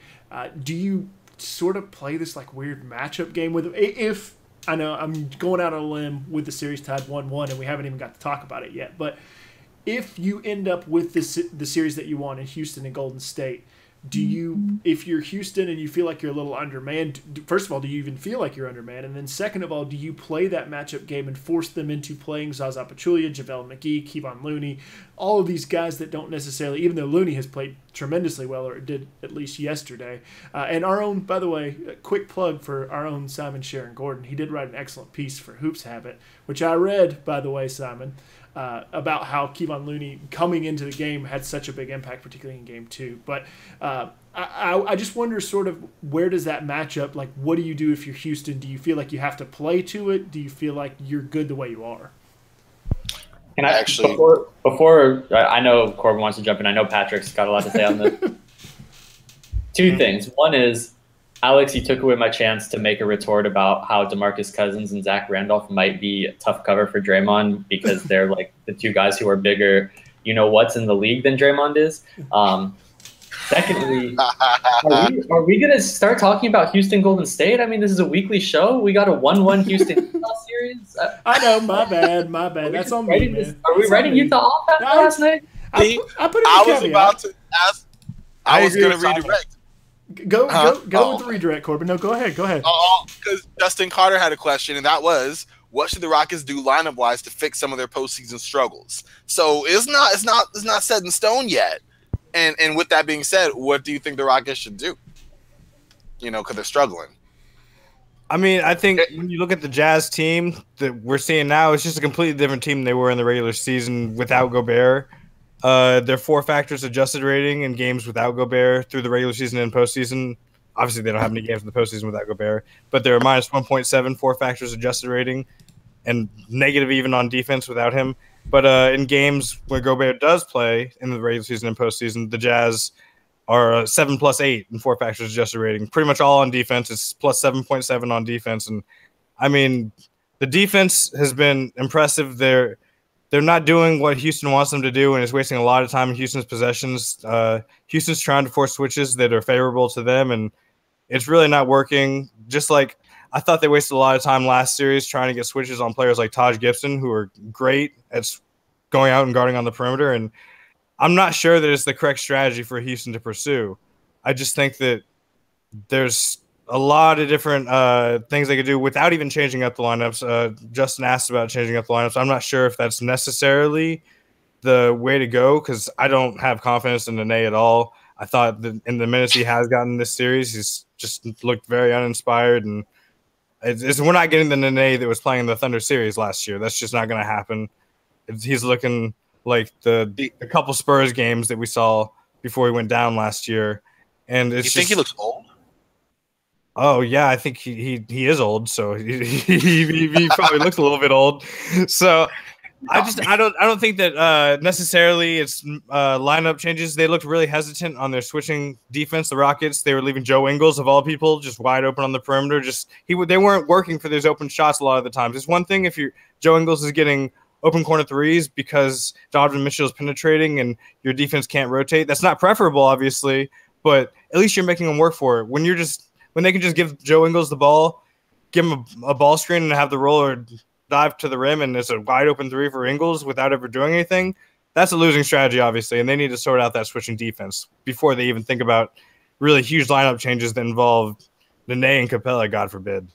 Do you sort of play this like weird matchup game with them? If I know I'm going out on a limb with the series tied 1-1 and we haven't even got to talk about it yet, but if you end up with the series that you want in Houston and Golden State, if you're Houston and you feel like you're a little undermanned, first of all, do you even feel like you're undermanned? And then second of all, do you play that matchup game and force them into playing Zaza Pachulia, JaVale McGee, Kevon Looney, all of these guys that don't necessarily, even though Looney has played tremendously well, or did at least yesterday. And our own, by the way, a quick plug for our own Simon Cherin-Gordon. He did write an excellent piece for Hoops Habit, which I read, by the way, Simon, about how Kevon Looney coming into the game had such a big impact, particularly in Game 2. But I just wonder sort of where does that match up? Like, what do you do if you're Houston? Do you feel like you have to play to it? Do you feel like you're good the way you are? And before I know Corban wants to jump in. I know Patrick's got a lot to say on this. Two things. One is, Alex, you took away my chance to make a retort about how DeMarcus Cousins and Zach Randolph might be a tough cover for Draymond because they're like the two guys who are bigger, what's in the league than Draymond is. Secondly, are we going to start talking about Houston Golden State? I mean, this is a weekly show. We got a 1-1 Houston Utah series. I know, my bad. That's on me, man. Are we writing Utah off after last night? I put it in was about to ask. I was going to redirect. Go with the redirect, Corban. No, go ahead. Because Justin Carter had a question, and that was, what should the Rockets do lineup-wise to fix some of their postseason struggles? So it's not set in stone yet. And with that being said, what do you think the Rockets should do? Because they're struggling. I mean, I think when you look at the Jazz team that we're seeing now, it's just a completely different team than they were in the regular season without Gobert. Their 4 factors adjusted rating in games without Gobert through the regular season and postseason. Obviously, they don't have any games in the postseason without Gobert, but they're minus 1.7 4 factors adjusted rating and negative even on defense without him. But in games where Gobert does play in the regular season and postseason, the Jazz are 7+8 in 4 factors adjusted rating. Pretty much all on defense. It's plus 7.7 on defense. And, I mean, the defense has been impressive. They're not doing what Houston wants them to do, and it's wasting a lot of time in Houston's possessions. Houston's trying to force switches that are favorable to them, and it's really not working. Just like I thought they wasted a lot of time last series trying to get switches on players like Taj Gibson, who are great at going out and guarding on the perimeter. And I'm not sure that it's the correct strategy for Houston to pursue. I just think that there's a lot of different things they could do without even changing up the lineups. Justin asked about changing up the lineups. I'm not sure if that's necessarily the way to go because I don't have confidence in Nene at all. I thought that in the minutes he has gotten this series, he's just looked very uninspired. And we're not getting the Nene that was playing in the Thunder series last year. That's just not going to happen. He's looking like the couple Spurs games that we saw before he went down last year. And it's think he looks old? Oh yeah, I think he is old, so he probably looks a little bit old. So I don't think that necessarily it's lineup changes. They looked really hesitant on their switching defense. The Rockets, they were leaving Joe Ingles of all people just wide open on the perimeter. They weren't working for those open shots a lot of the times. It's one thing if Joe Ingles is getting open corner threes because Donovan Mitchell is penetrating and your defense can't rotate. That's not preferable, obviously, but at least you're making them work for it. When they can just give Joe Ingles the ball, give him a ball screen and have the roller dive to the rim and it's a wide open three for Ingles without ever doing anything, that's a losing strategy, obviously, and they need to sort out that switching defense before they even think about really huge lineup changes that involve Nene and Capella, God forbid.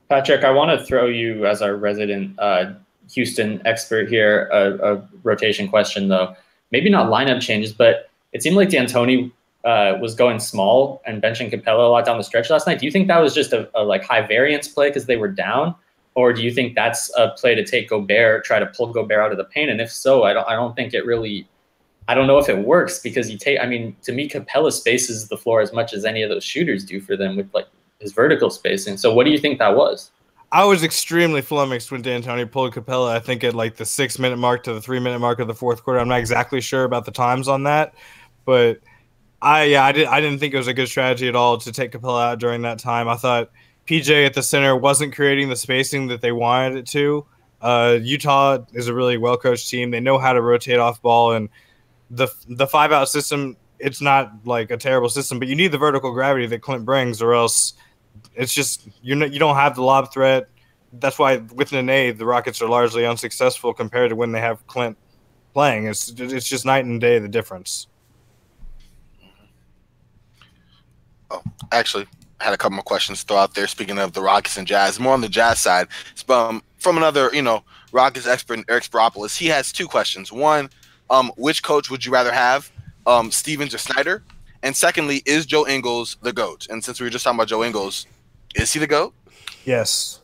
Patrick, I want to throw you as our resident Houston expert here a rotation question, though. Maybe not lineup changes, but it seemed like D'Antoni was going small and benching Capella a lot down the stretch last night. Do you think that was just a like high variance play because they were down? Or do you think that's a play to take Gobert, try to pull Gobert out of the paint? And if so, I don't think it really – I don't know if it works because to me, Capella spaces the floor as much as any of those shooters do for them with like his vertical spacing. So what do you think that was? I was extremely flummoxed when D'Antoni pulled Capella, I think at like the 6-minute mark to the 3-minute mark of the fourth quarter. I'm not exactly sure about the times on that, but I didn't think it was a good strategy at all to take Capella out during that time. I thought – PJ at the center wasn't creating the spacing that they wanted it to. Utah is a really well-coached team. They know how to rotate off ball, and the 5-out system, it's not like a terrible system, but you need the vertical gravity that Clint brings, or else it's just you don't have the lob threat. That's why with Nene, the Rockets are largely unsuccessful compared to when they have Clint playing. It's just night and day the difference. Oh, actually, I had a couple more questions to throw out there. Speaking of the Rockets and Jazz, more on the Jazz side, from another, Rockets expert, Eric Sparopoulos. He has 2 questions. One, which coach would you rather have, Stevens or Snyder? And secondly, is Joe Ingles the GOAT? And since we were just talking about Joe Ingles, is he the GOAT? Yes,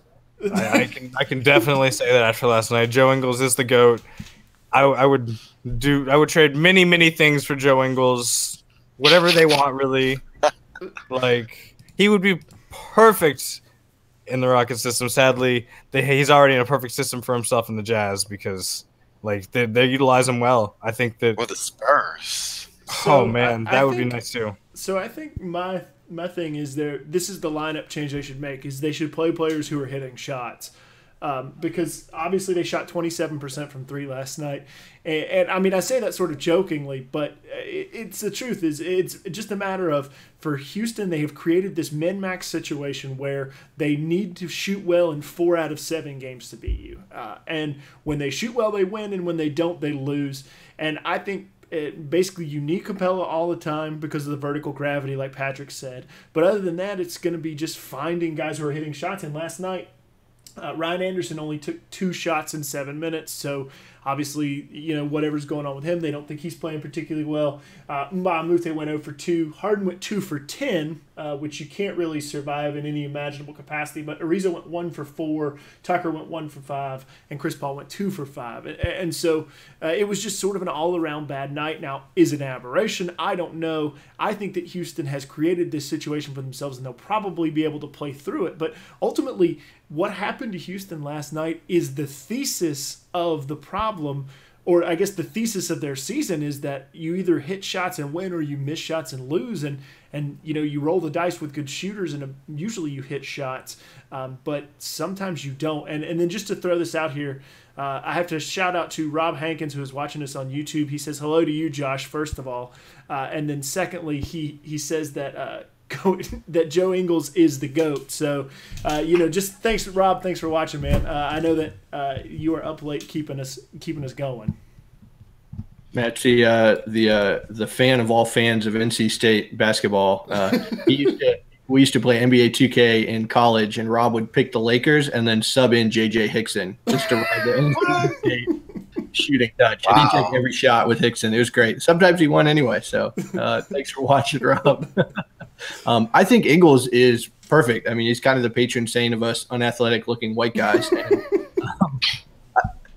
I can definitely say that after last night. Joe Ingles is the GOAT. I would trade many things for Joe Ingles, whatever they want, really. Like, he would be perfect in the Rocket system. Sadly, he's already in a perfect system for himself in the Jazz because, like, they utilize him well. I think that. Or the Spurs. Oh man, that would be nice too. So I think my thing is this is the lineup change they should make, is they should play players who are hitting shots. Because obviously they shot 27% from three last night. And I mean, I say that sort of jokingly, but it's the truth. It's just a matter of, for Houston, they have created this min-max situation where they need to shoot well in 4 out of 7 games to beat you. And when they shoot well, they win, and when they don't, they lose. And I think basically you need Capella all the time because of the vertical gravity, like Patrick said. But other than that, it's going to be just finding guys who are hitting shots. And last night, Ryan Anderson only took 2 shots in 7 minutes, so obviously, whatever's going on with him, they don't think he's playing particularly well. Mbamute went 0 for 2. Harden went 2 for 10, which you can't really survive in any imaginable capacity. But Ariza went 1 for 4, Tucker went 1 for 5, and Chris Paul went 2 for 5. And so it was just sort of an all-around bad night. Now, is it an aberration? I don't know. I think that Houston has created this situation for themselves, and they'll probably be able to play through it. But ultimately, what happened to Houston last night is the thesis of the problem, or I guess the thesis of their season, is that you either hit shots and win or you miss shots and lose, and you roll the dice with good shooters, and usually you hit shots, but sometimes you don't. And then just to throw this out here, I have to shout out to Rob Hankins, who is watching us on YouTube. He says hello to you, Josh, first of all, and then secondly, he says that that Joe Ingles is the GOAT. So, just thanks, Rob. Thanks for watching, man. I know that you are up late keeping us going. Matt, the fan of all fans of NC State basketball. We used to play NBA 2K in college, and Rob would pick the Lakers and then sub in J.J. Hickson just to ride the NC State shooting Dutch. Wow. And he'd take every shot with Hickson. It was great. Sometimes he won anyway. So thanks for watching, Rob. I think Ingles is perfect. I mean, he's kind of the patron saint of us unathletic-looking white guys. And,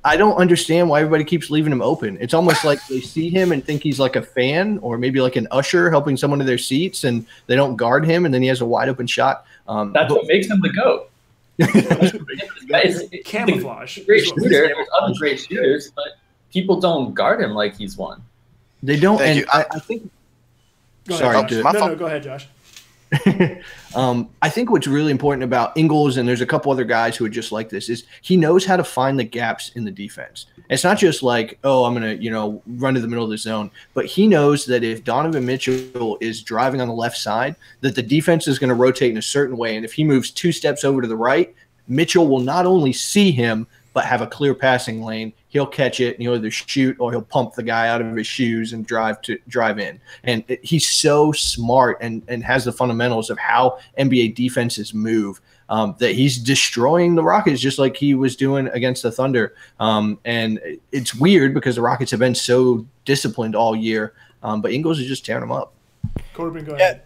I don't understand why everybody keeps leaving him open. It's almost like they see him and think he's like a fan or maybe like an usher helping someone to their seats, and they don't guard him, and then he has a wide-open shot. That's what makes him the GOAT. It's camouflage. Great shooter. There's other great shooters, but people don't guard him like he's one. They don't. And I think – sorry. No, go ahead, Josh. I think what's really important about Ingles, and there's a couple other guys who are just like this, is he knows how to find the gaps in the defense. It's not just like, oh, I'm going to, run to the middle of the zone, but he knows that if Donovan Mitchell is driving on the left side, that the defense is going to rotate in a certain way. And if he moves 2 steps over to the right, Mitchell will not only see him, but have a clear passing lane. He'll catch it and he'll either shoot or he'll pump the guy out of his shoes and drive in. And he's so smart and has the fundamentals of how NBA defenses move that he's destroying the Rockets just like he was doing against the Thunder. And it's weird because the Rockets have been so disciplined all year, but Ingles is just tearing them up. Corban, go ahead.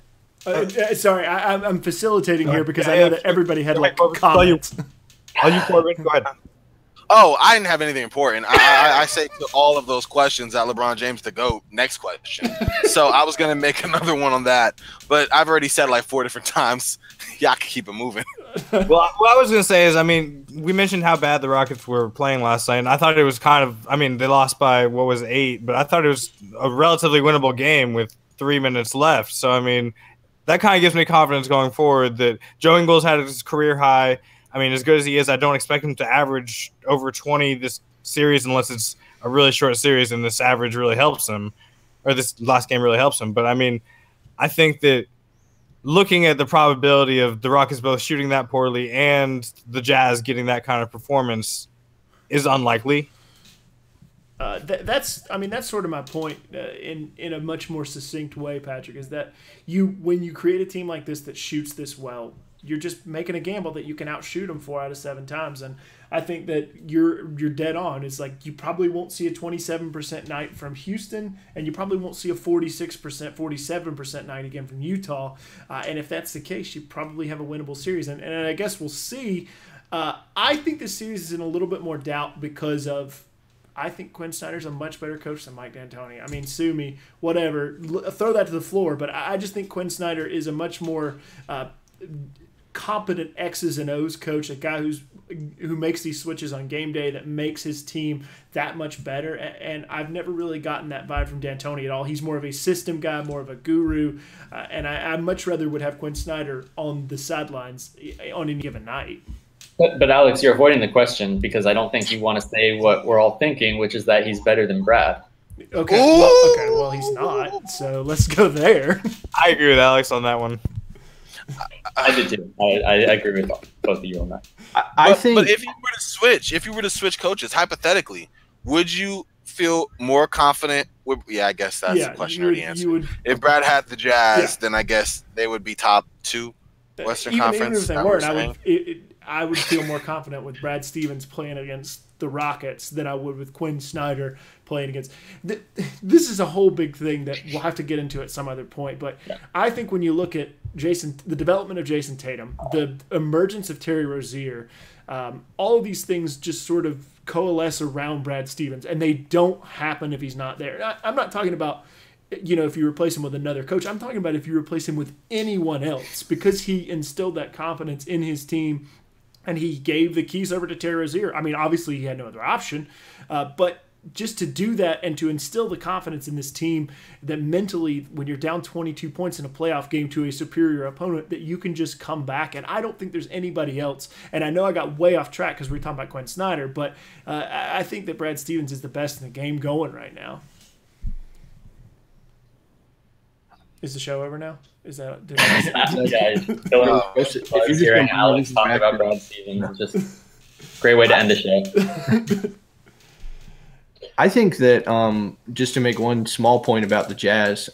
Sorry, I'm facilitating here because I know that everybody had comments. You, Corban, go ahead. Oh, I didn't have anything important. I say to all of those questions that LeBron James the GOAT. Next question. So I was going to make another one on that, but I've already said like 4 different times. Y'all can keep it moving. Well, what I was going to say is, we mentioned how bad the Rockets were playing last night, and I thought it was they lost by, 8, but I thought it was a relatively winnable game with 3 minutes left. So, that kind of gives me confidence going forward that Joe Ingles had his career high. As good as he is, I don't expect him to average over 20 this series unless it's a really short series and this average really helps him, or this last game really helps him. But, I think that looking at the probability of the Rockets both shooting that poorly and the Jazz getting that kind of performance is unlikely. That's sort of my point in a much more succinct way, Patrick, is that when you create a team like this that shoots this well, you're just making a gamble that you can outshoot them 4 out of 7 times. And I think that you're dead on. It's like you probably won't see a 27% night from Houston, and you probably won't see a 46%, 47% night again from Utah. And if that's the case, you probably have a winnable series. And I guess we'll see. I think this series is in a little bit more doubt because of I think Quinn Snyder's a much better coach than Mike D'Antoni. I mean, sue me, whatever. Throw that to the floor. But I just think Quinn Snyder is a much more competent X's and O's coach, a guy who makes these switches on game day that makes his team that much better. And I've never really gotten that vibe from D'Antoni at all. He's more of a system guy, more of a guru, and I much rather would have Quinn Snyder on the sidelines on any given night. But Alex, you're avoiding the question because I don't think you want to say what we're all thinking, which is that he's better than Brad. Okay, well, he's not. So let's go there. I agree with Alex on that one. I did too. I agree with both of you on that. I think. But if you were to switch coaches, hypothetically, would you feel more confident? Yeah, I guess that's the question already answered. If Brad had the Jazz, then I guess they would be top 2 Western Conference. Even if they weren't, I would feel more confident with Brad Stevens playing against the Rockets than I would with Quinn Snyder playing against. This is a whole big thing that we'll have to get into at some other point. But I think when you look at the development of Jason Tatum, the emergence of Terry Rozier, all of these things just sort of coalesce around Brad Stevens, and they don't happen if he's not there. I'm not talking about, if you replace him with another coach. I'm talking about if you replace him with anyone else, because he instilled that confidence in his team. And he gave the keys over to Terry Rozier. I mean, obviously he had no other option, but just to do that and to instill the confidence in this team that mentally, when you're down 22 points in a playoff game to a superior opponent, that you can just come back. And I don't think there's anybody else. And I know I got way off track because we were talking about Quinn Snyder, but I think that Brad Stevens is the best in the game going right now. Is the show over now? Is that? If you're hearing Alex talk about Brad Stevens, it's just a great way to end the show. I think that just to make one small point about the Jazz,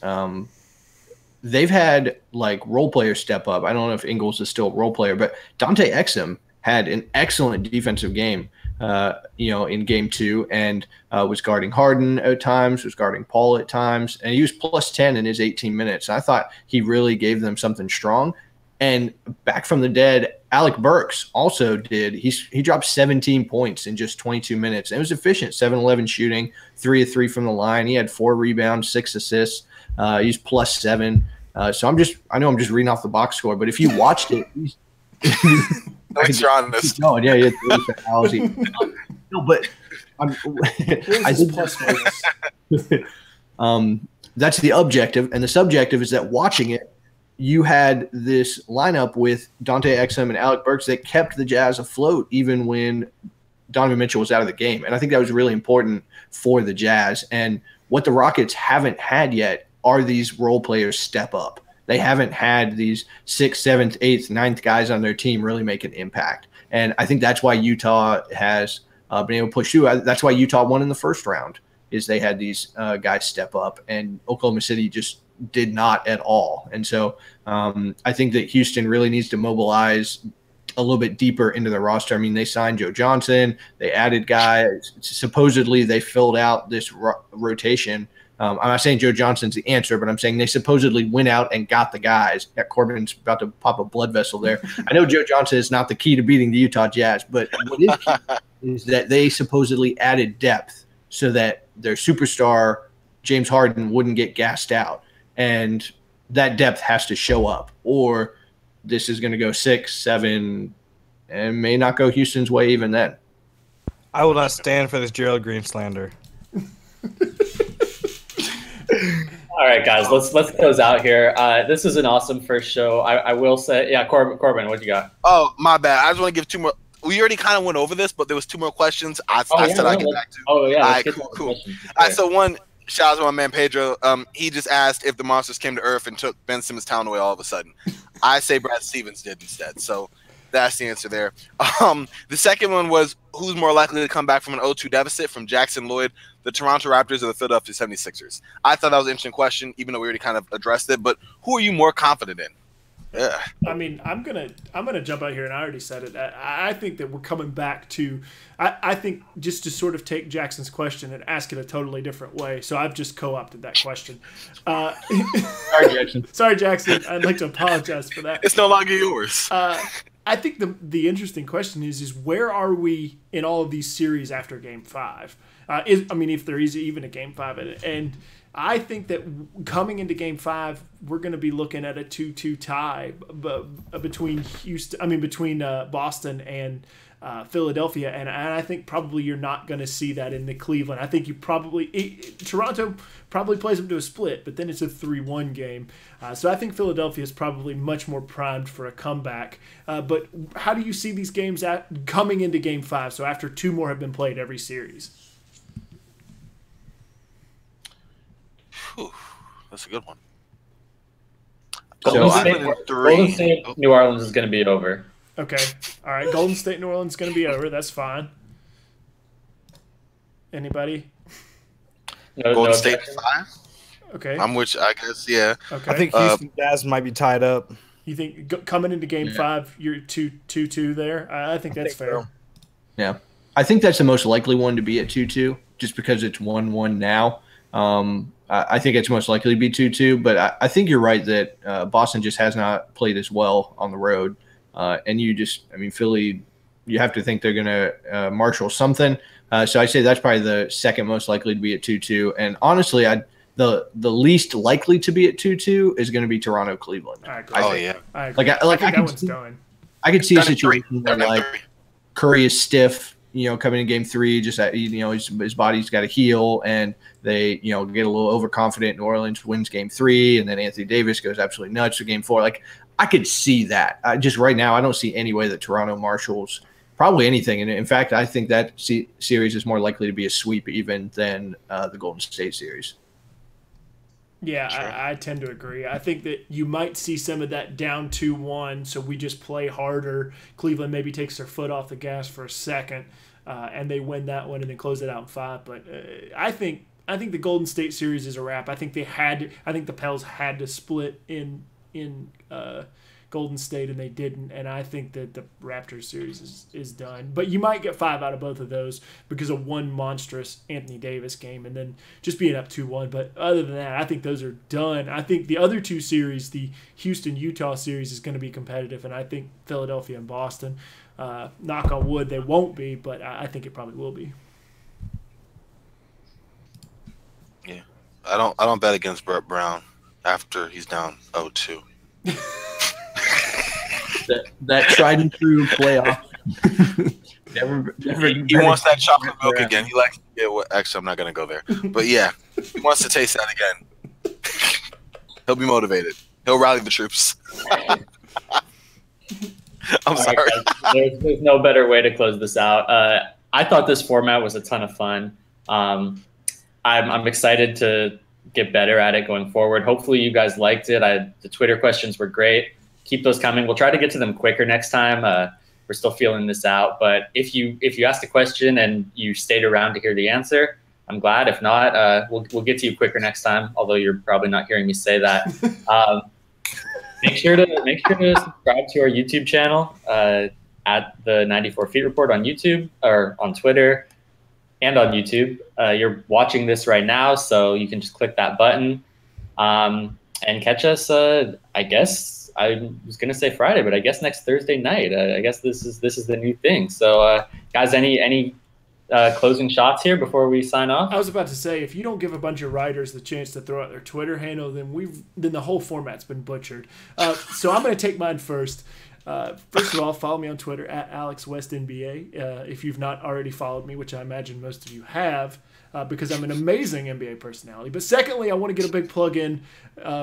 they've had like role players step up. I don't know if Ingles is still a role player, but Dante Exum had an excellent defensive game. In game 2, and was guarding Harden at times, was guarding Paul at times, and he was plus 10 in his 18 minutes. And I thought he really gave them something strong. And back from the dead, Alec Burks also did. He dropped 17 points in just 22 minutes. And it was efficient, 7-11 shooting, 3 of 3 from the line. He had 4 rebounds, 6 assists. He's plus 7. So I know I'm just reading off the box score, but if you watched it, thanks for on this. No, yeah, no, but I think that's the objective, and the subjective is that watching it, you had this lineup with Dante Exum and Alec Burks that kept the Jazz afloat even when Donovan Mitchell was out of the game, and I think that was really important for the Jazz. And what the Rockets haven't had yet are these role players step up. They haven't had these 6th, 7th, 8th, 9th guys on their team really make an impact. And I think that's why Utah has been able to push through. That's why Utah won in the first round, is they had these guys step up, and Oklahoma City just did not at all. And so I think that Houston really needs to mobilize a little bit deeper into the roster. I mean, they signed Joe Johnson. They added guys. Supposedly they filled out this rotation. I'm not saying Joe Johnson's the answer, but I'm saying they supposedly went out and got the guys. Yeah, Corbin's about to pop a blood vessel there. I know Joe Johnson is not the key to beating the Utah Jazz, but what is key is that they supposedly added depth so that their superstar, James Harden, wouldn't get gassed out. And that depth has to show up, or this is going to go 6, 7, and may not go Houston's way even then. I will not stand for this Gerald Green slander. All right, guys, let's close out here. This is an awesome first show. I will say, Corbin, what you got? Oh, my bad. I just want to give 2 more. We already kind of went over this, but there was 2 more questions I said I'd get back to. Oh, yeah. All right, cool. All right, so one, shout out to my man Pedro. He just asked if the monsters came to Earth and took Ben Simmons' talent away all of a sudden. I say Brad Stevens did instead. So that's the answer there. The second one was, who's more likely to come back from an 0-2 deficit, from Jackson Lloyd, the Toronto Raptors, or the Philadelphia 76ers? I thought that was an interesting question, even though we already kind of addressed it. But who are you more confident in? Yeah. I mean, I'm gonna jump out here, and I already said it. I think that we're coming back to. I think just to sort of take Jackson's question and ask it a totally different way. So I've just co-opted that question. Sorry, Jackson. Sorry, Jackson. I'd like to apologize for that. It's no longer yours. I think the interesting question is where are we in all of these series after Game 5? If there is even a Game 5 in it. And I think that coming into Game 5, we're going to be looking at a 2-2 tie between Boston and Philadelphia, and I think probably you're not going to see that in the Cleveland. I think Toronto probably plays them to a split, but then it's a 3-1 game. So I think Philadelphia is probably much more primed for a comeback. But how do you see these games coming into Game 5? So after 2 more have been played every series. Whew, that's a good one. Golden State, New Orleans is going to be over. Okay. All right. Golden State, New Orleans is going to be over. That's fine. Anybody? Golden State 5? Okay. I'm which I guess, yeah. Okay. I think Houston Jazz might be tied up. You think coming into Game 5, you're 2-2 there? I think that's fair. So. Yeah. I think that's the most likely one to be at 2-2, just because it's 1-1 now. I think it's most likely to be 2-2, but I think you're right that Boston just has not played as well on the road. And Philly, you have to think they're going to marshal something. So I say that's probably the second most likely to be at 2-2. And honestly, the least likely to be at 2-2 is going to be Toronto, Cleveland. I agree. Yeah. I agree. I could see a situation where like Curry is stiff, coming in Game 3, just his body's got to heal, and they get a little overconfident. New Orleans wins Game 3, and then Anthony Davis goes absolutely nuts for Game 4. Like, I could see that. Just right now, I don't see any way that Toronto marshals probably anything. And in fact, I think that series is more likely to be a sweep even than the Golden State series. Yeah, Sure. I tend to agree. I think that you might see some of that down 2-1, so we just play harder. Cleveland maybe takes their foot off the gas for a second, and they win that one and then close it out in 5. But I think the Golden State series is a wrap. I think the Pels had to split in Golden State, and they didn't. And I think that the Raptors series is done. But you might get 5 out of both of those because of one monstrous Anthony Davis game and then just being up 2-1. But other than that, I think those are done. I think the other 2 series, the Houston-Utah series, is going to be competitive, and I think Philadelphia and Boston, knock on wood, they won't be, but I think it probably will be. Yeah. I don't bet against Brett Brown after he's down 0-2. that tried and true playoff. never he wants that chocolate milk again. He likes to get what? Actually, I'm not gonna go there. But yeah, he wants to taste that again. He'll be motivated. He'll rally the troops. I'm sorry. Right, there's no better way to close this out. I thought this format was a ton of fun. I'm excited to get better at it going forward. Hopefully you guys liked it. The Twitter questions were great. Keep those coming. We'll try to get to them quicker next time. We're still feeling this out, but if you asked a question and you stayed around to hear the answer, I'm glad. If not, we'll get to you quicker next time. Although you're probably not hearing me say that. Make sure to subscribe to our YouTube channel at the 94 Feet Report on YouTube or on Twitter and on YouTube. You're watching this right now, so you can just click that button and catch us. I guess I was gonna say Friday, but I guess next Thursday night. I guess this is the new thing. So, guys, any closing shots here before we sign off? I was about to say, if you don't give a bunch of writers the chance to throw out their Twitter handle, then the whole format's been butchered. So I'm gonna take mine first. First of all, follow me on Twitter at AlexWestNBA if you've not already followed me, which I imagine most of you have, because I'm an amazing NBA personality. But secondly, I want to get a big plug in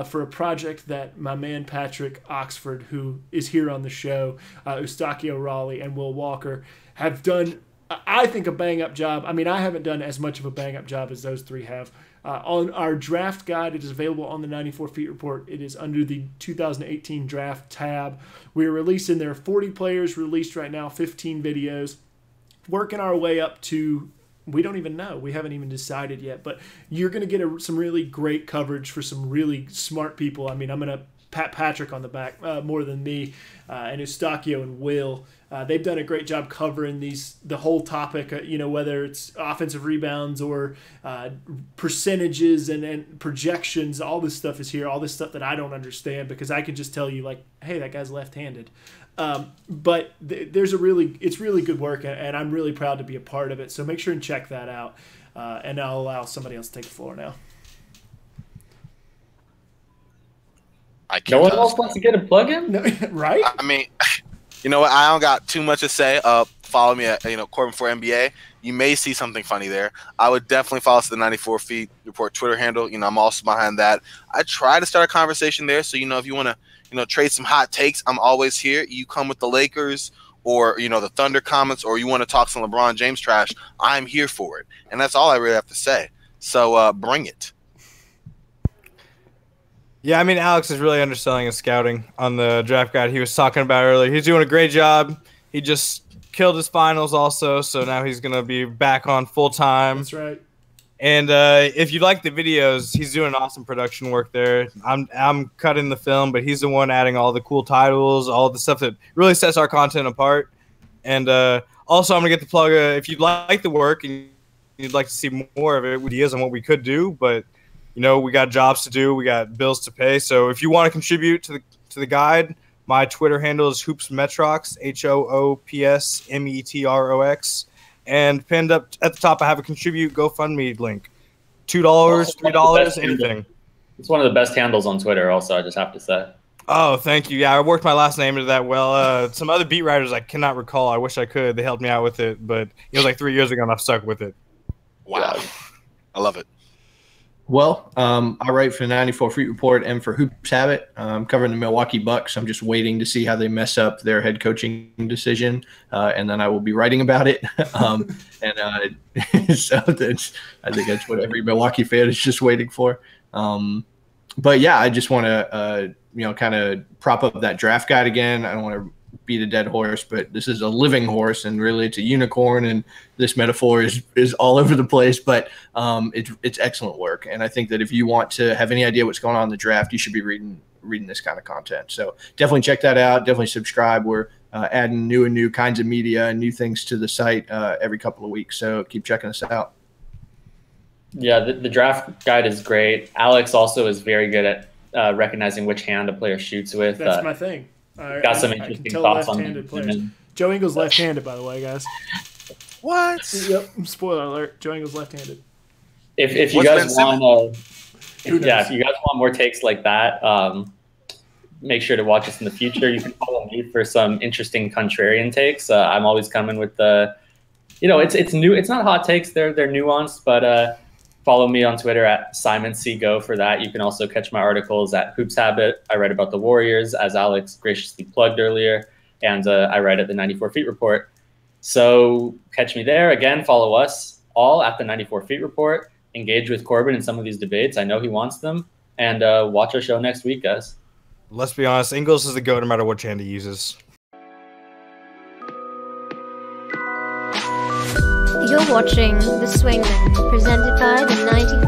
for a project that my man Patrick Oxford, who is here on the show, Eustachio Raleigh, and Will Walker have done, I think, a bang-up job. I mean, I haven't done as much of a bang-up job as those three have. On our draft guide, it is available on the 94 Feet Report. It is under the 2018 draft tab. We are releasing there 40 players released right now, 15 videos. Working our way up to, we don't even know. We haven't even decided yet. But you're going to get some really great coverage for some really smart people. I mean, I'm going to pat Patrick on the back more than me, and Eustachio and Will. They've done a great job covering the whole topic, whether it's offensive rebounds or percentages and projections. All this stuff is here, all this stuff that I don't understand, because I can just tell you, like, hey, that guy's left-handed. But it's really good work, and I'm really proud to be a part of it. So make sure and check that out. And I'll allow somebody else to take the floor now. No one else wants to get a plug-in? No, right? I mean, you know what? I don't got too much to say. Follow me at Corban Ford NBA. You may see something funny there. I would definitely follow us at the 94 Feet Report Twitter handle. I'm also behind that. I try to start a conversation there. So if you want to trade some hot takes, I'm always here. You come with the Lakers or the Thunder comments, or you want to talk some LeBron James trash, I'm here for it. And that's all I really have to say. So bring it. Yeah, I mean, Alex is really underselling his scouting on the draft guide he was talking about earlier. He's doing a great job. He just killed his finals also, so now he's going to be back on full-time. That's right. And if you like the videos, he's doing awesome production work there. I'm cutting the film, but he's the one adding all the cool titles, all the stuff that really sets our content apart. And also, I'm going to get the plug. If you'd like the work and you'd like to see more of it, ideas on what we could do, but we got jobs to do, we got bills to pay. So if you want to contribute to the guide, my Twitter handle is hoopsmetrox, HOOPSMETROX. And pinned up at the top, I have a contribute GoFundMe link. $2, $3, anything. It's one of the best handles on Twitter also, I just have to say. Oh, thank you. Yeah, I worked my last name into that well. Some other beat writers I cannot recall. I wish I could. They helped me out with it, but it was like 3 years ago and I've stuck with it. Wow. I love it. Well, I write for the 94 Feet Report and for Hoops Habit. I'm covering the Milwaukee Bucks. I'm just waiting to see how they mess up their head coaching decision, and then I will be writing about it. So I think that's what every Milwaukee fan is just waiting for. But yeah, I just want to kind of prop up that draft guide again. I don't want to beat a dead horse, but this is a living horse, and really it's a unicorn, and this metaphor is all over the place, but it's excellent work. And I think that if you want to have any idea what's going on in the draft, you should be reading this kind of content. So definitely check that out. Definitely subscribe. We're adding new kinds of media and new things to the site every couple of weeks. So keep checking us out. Yeah, the draft guide is great. Alex also is very good at recognizing which hand a player shoots with. That's my thing. Got some interesting thoughts on left-handed players. Joe Ingles left-handed, by the way, guys. What? Yep. Spoiler alert. Joe Ingles left-handed. If you guys want, if you guys want more takes like that, make sure to watch us in the future. You can follow me for some interesting contrarian takes. I'm always coming with the, it's new. It's not hot takes. They're nuanced, but follow me on Twitter at Simon C. Go for that. You can also catch my articles at Hoops Habit. I write about the Warriors, as Alex graciously plugged earlier, and I write at the 94 Feet Report. So catch me there. Again, follow us all at the 94 Feet Report. Engage with Corban in some of these debates. I know he wants them. And watch our show next week, guys. Let's be honest. Ingles is the GOAT no matter which hand he uses. You're watching The Swingmen, presented by the 94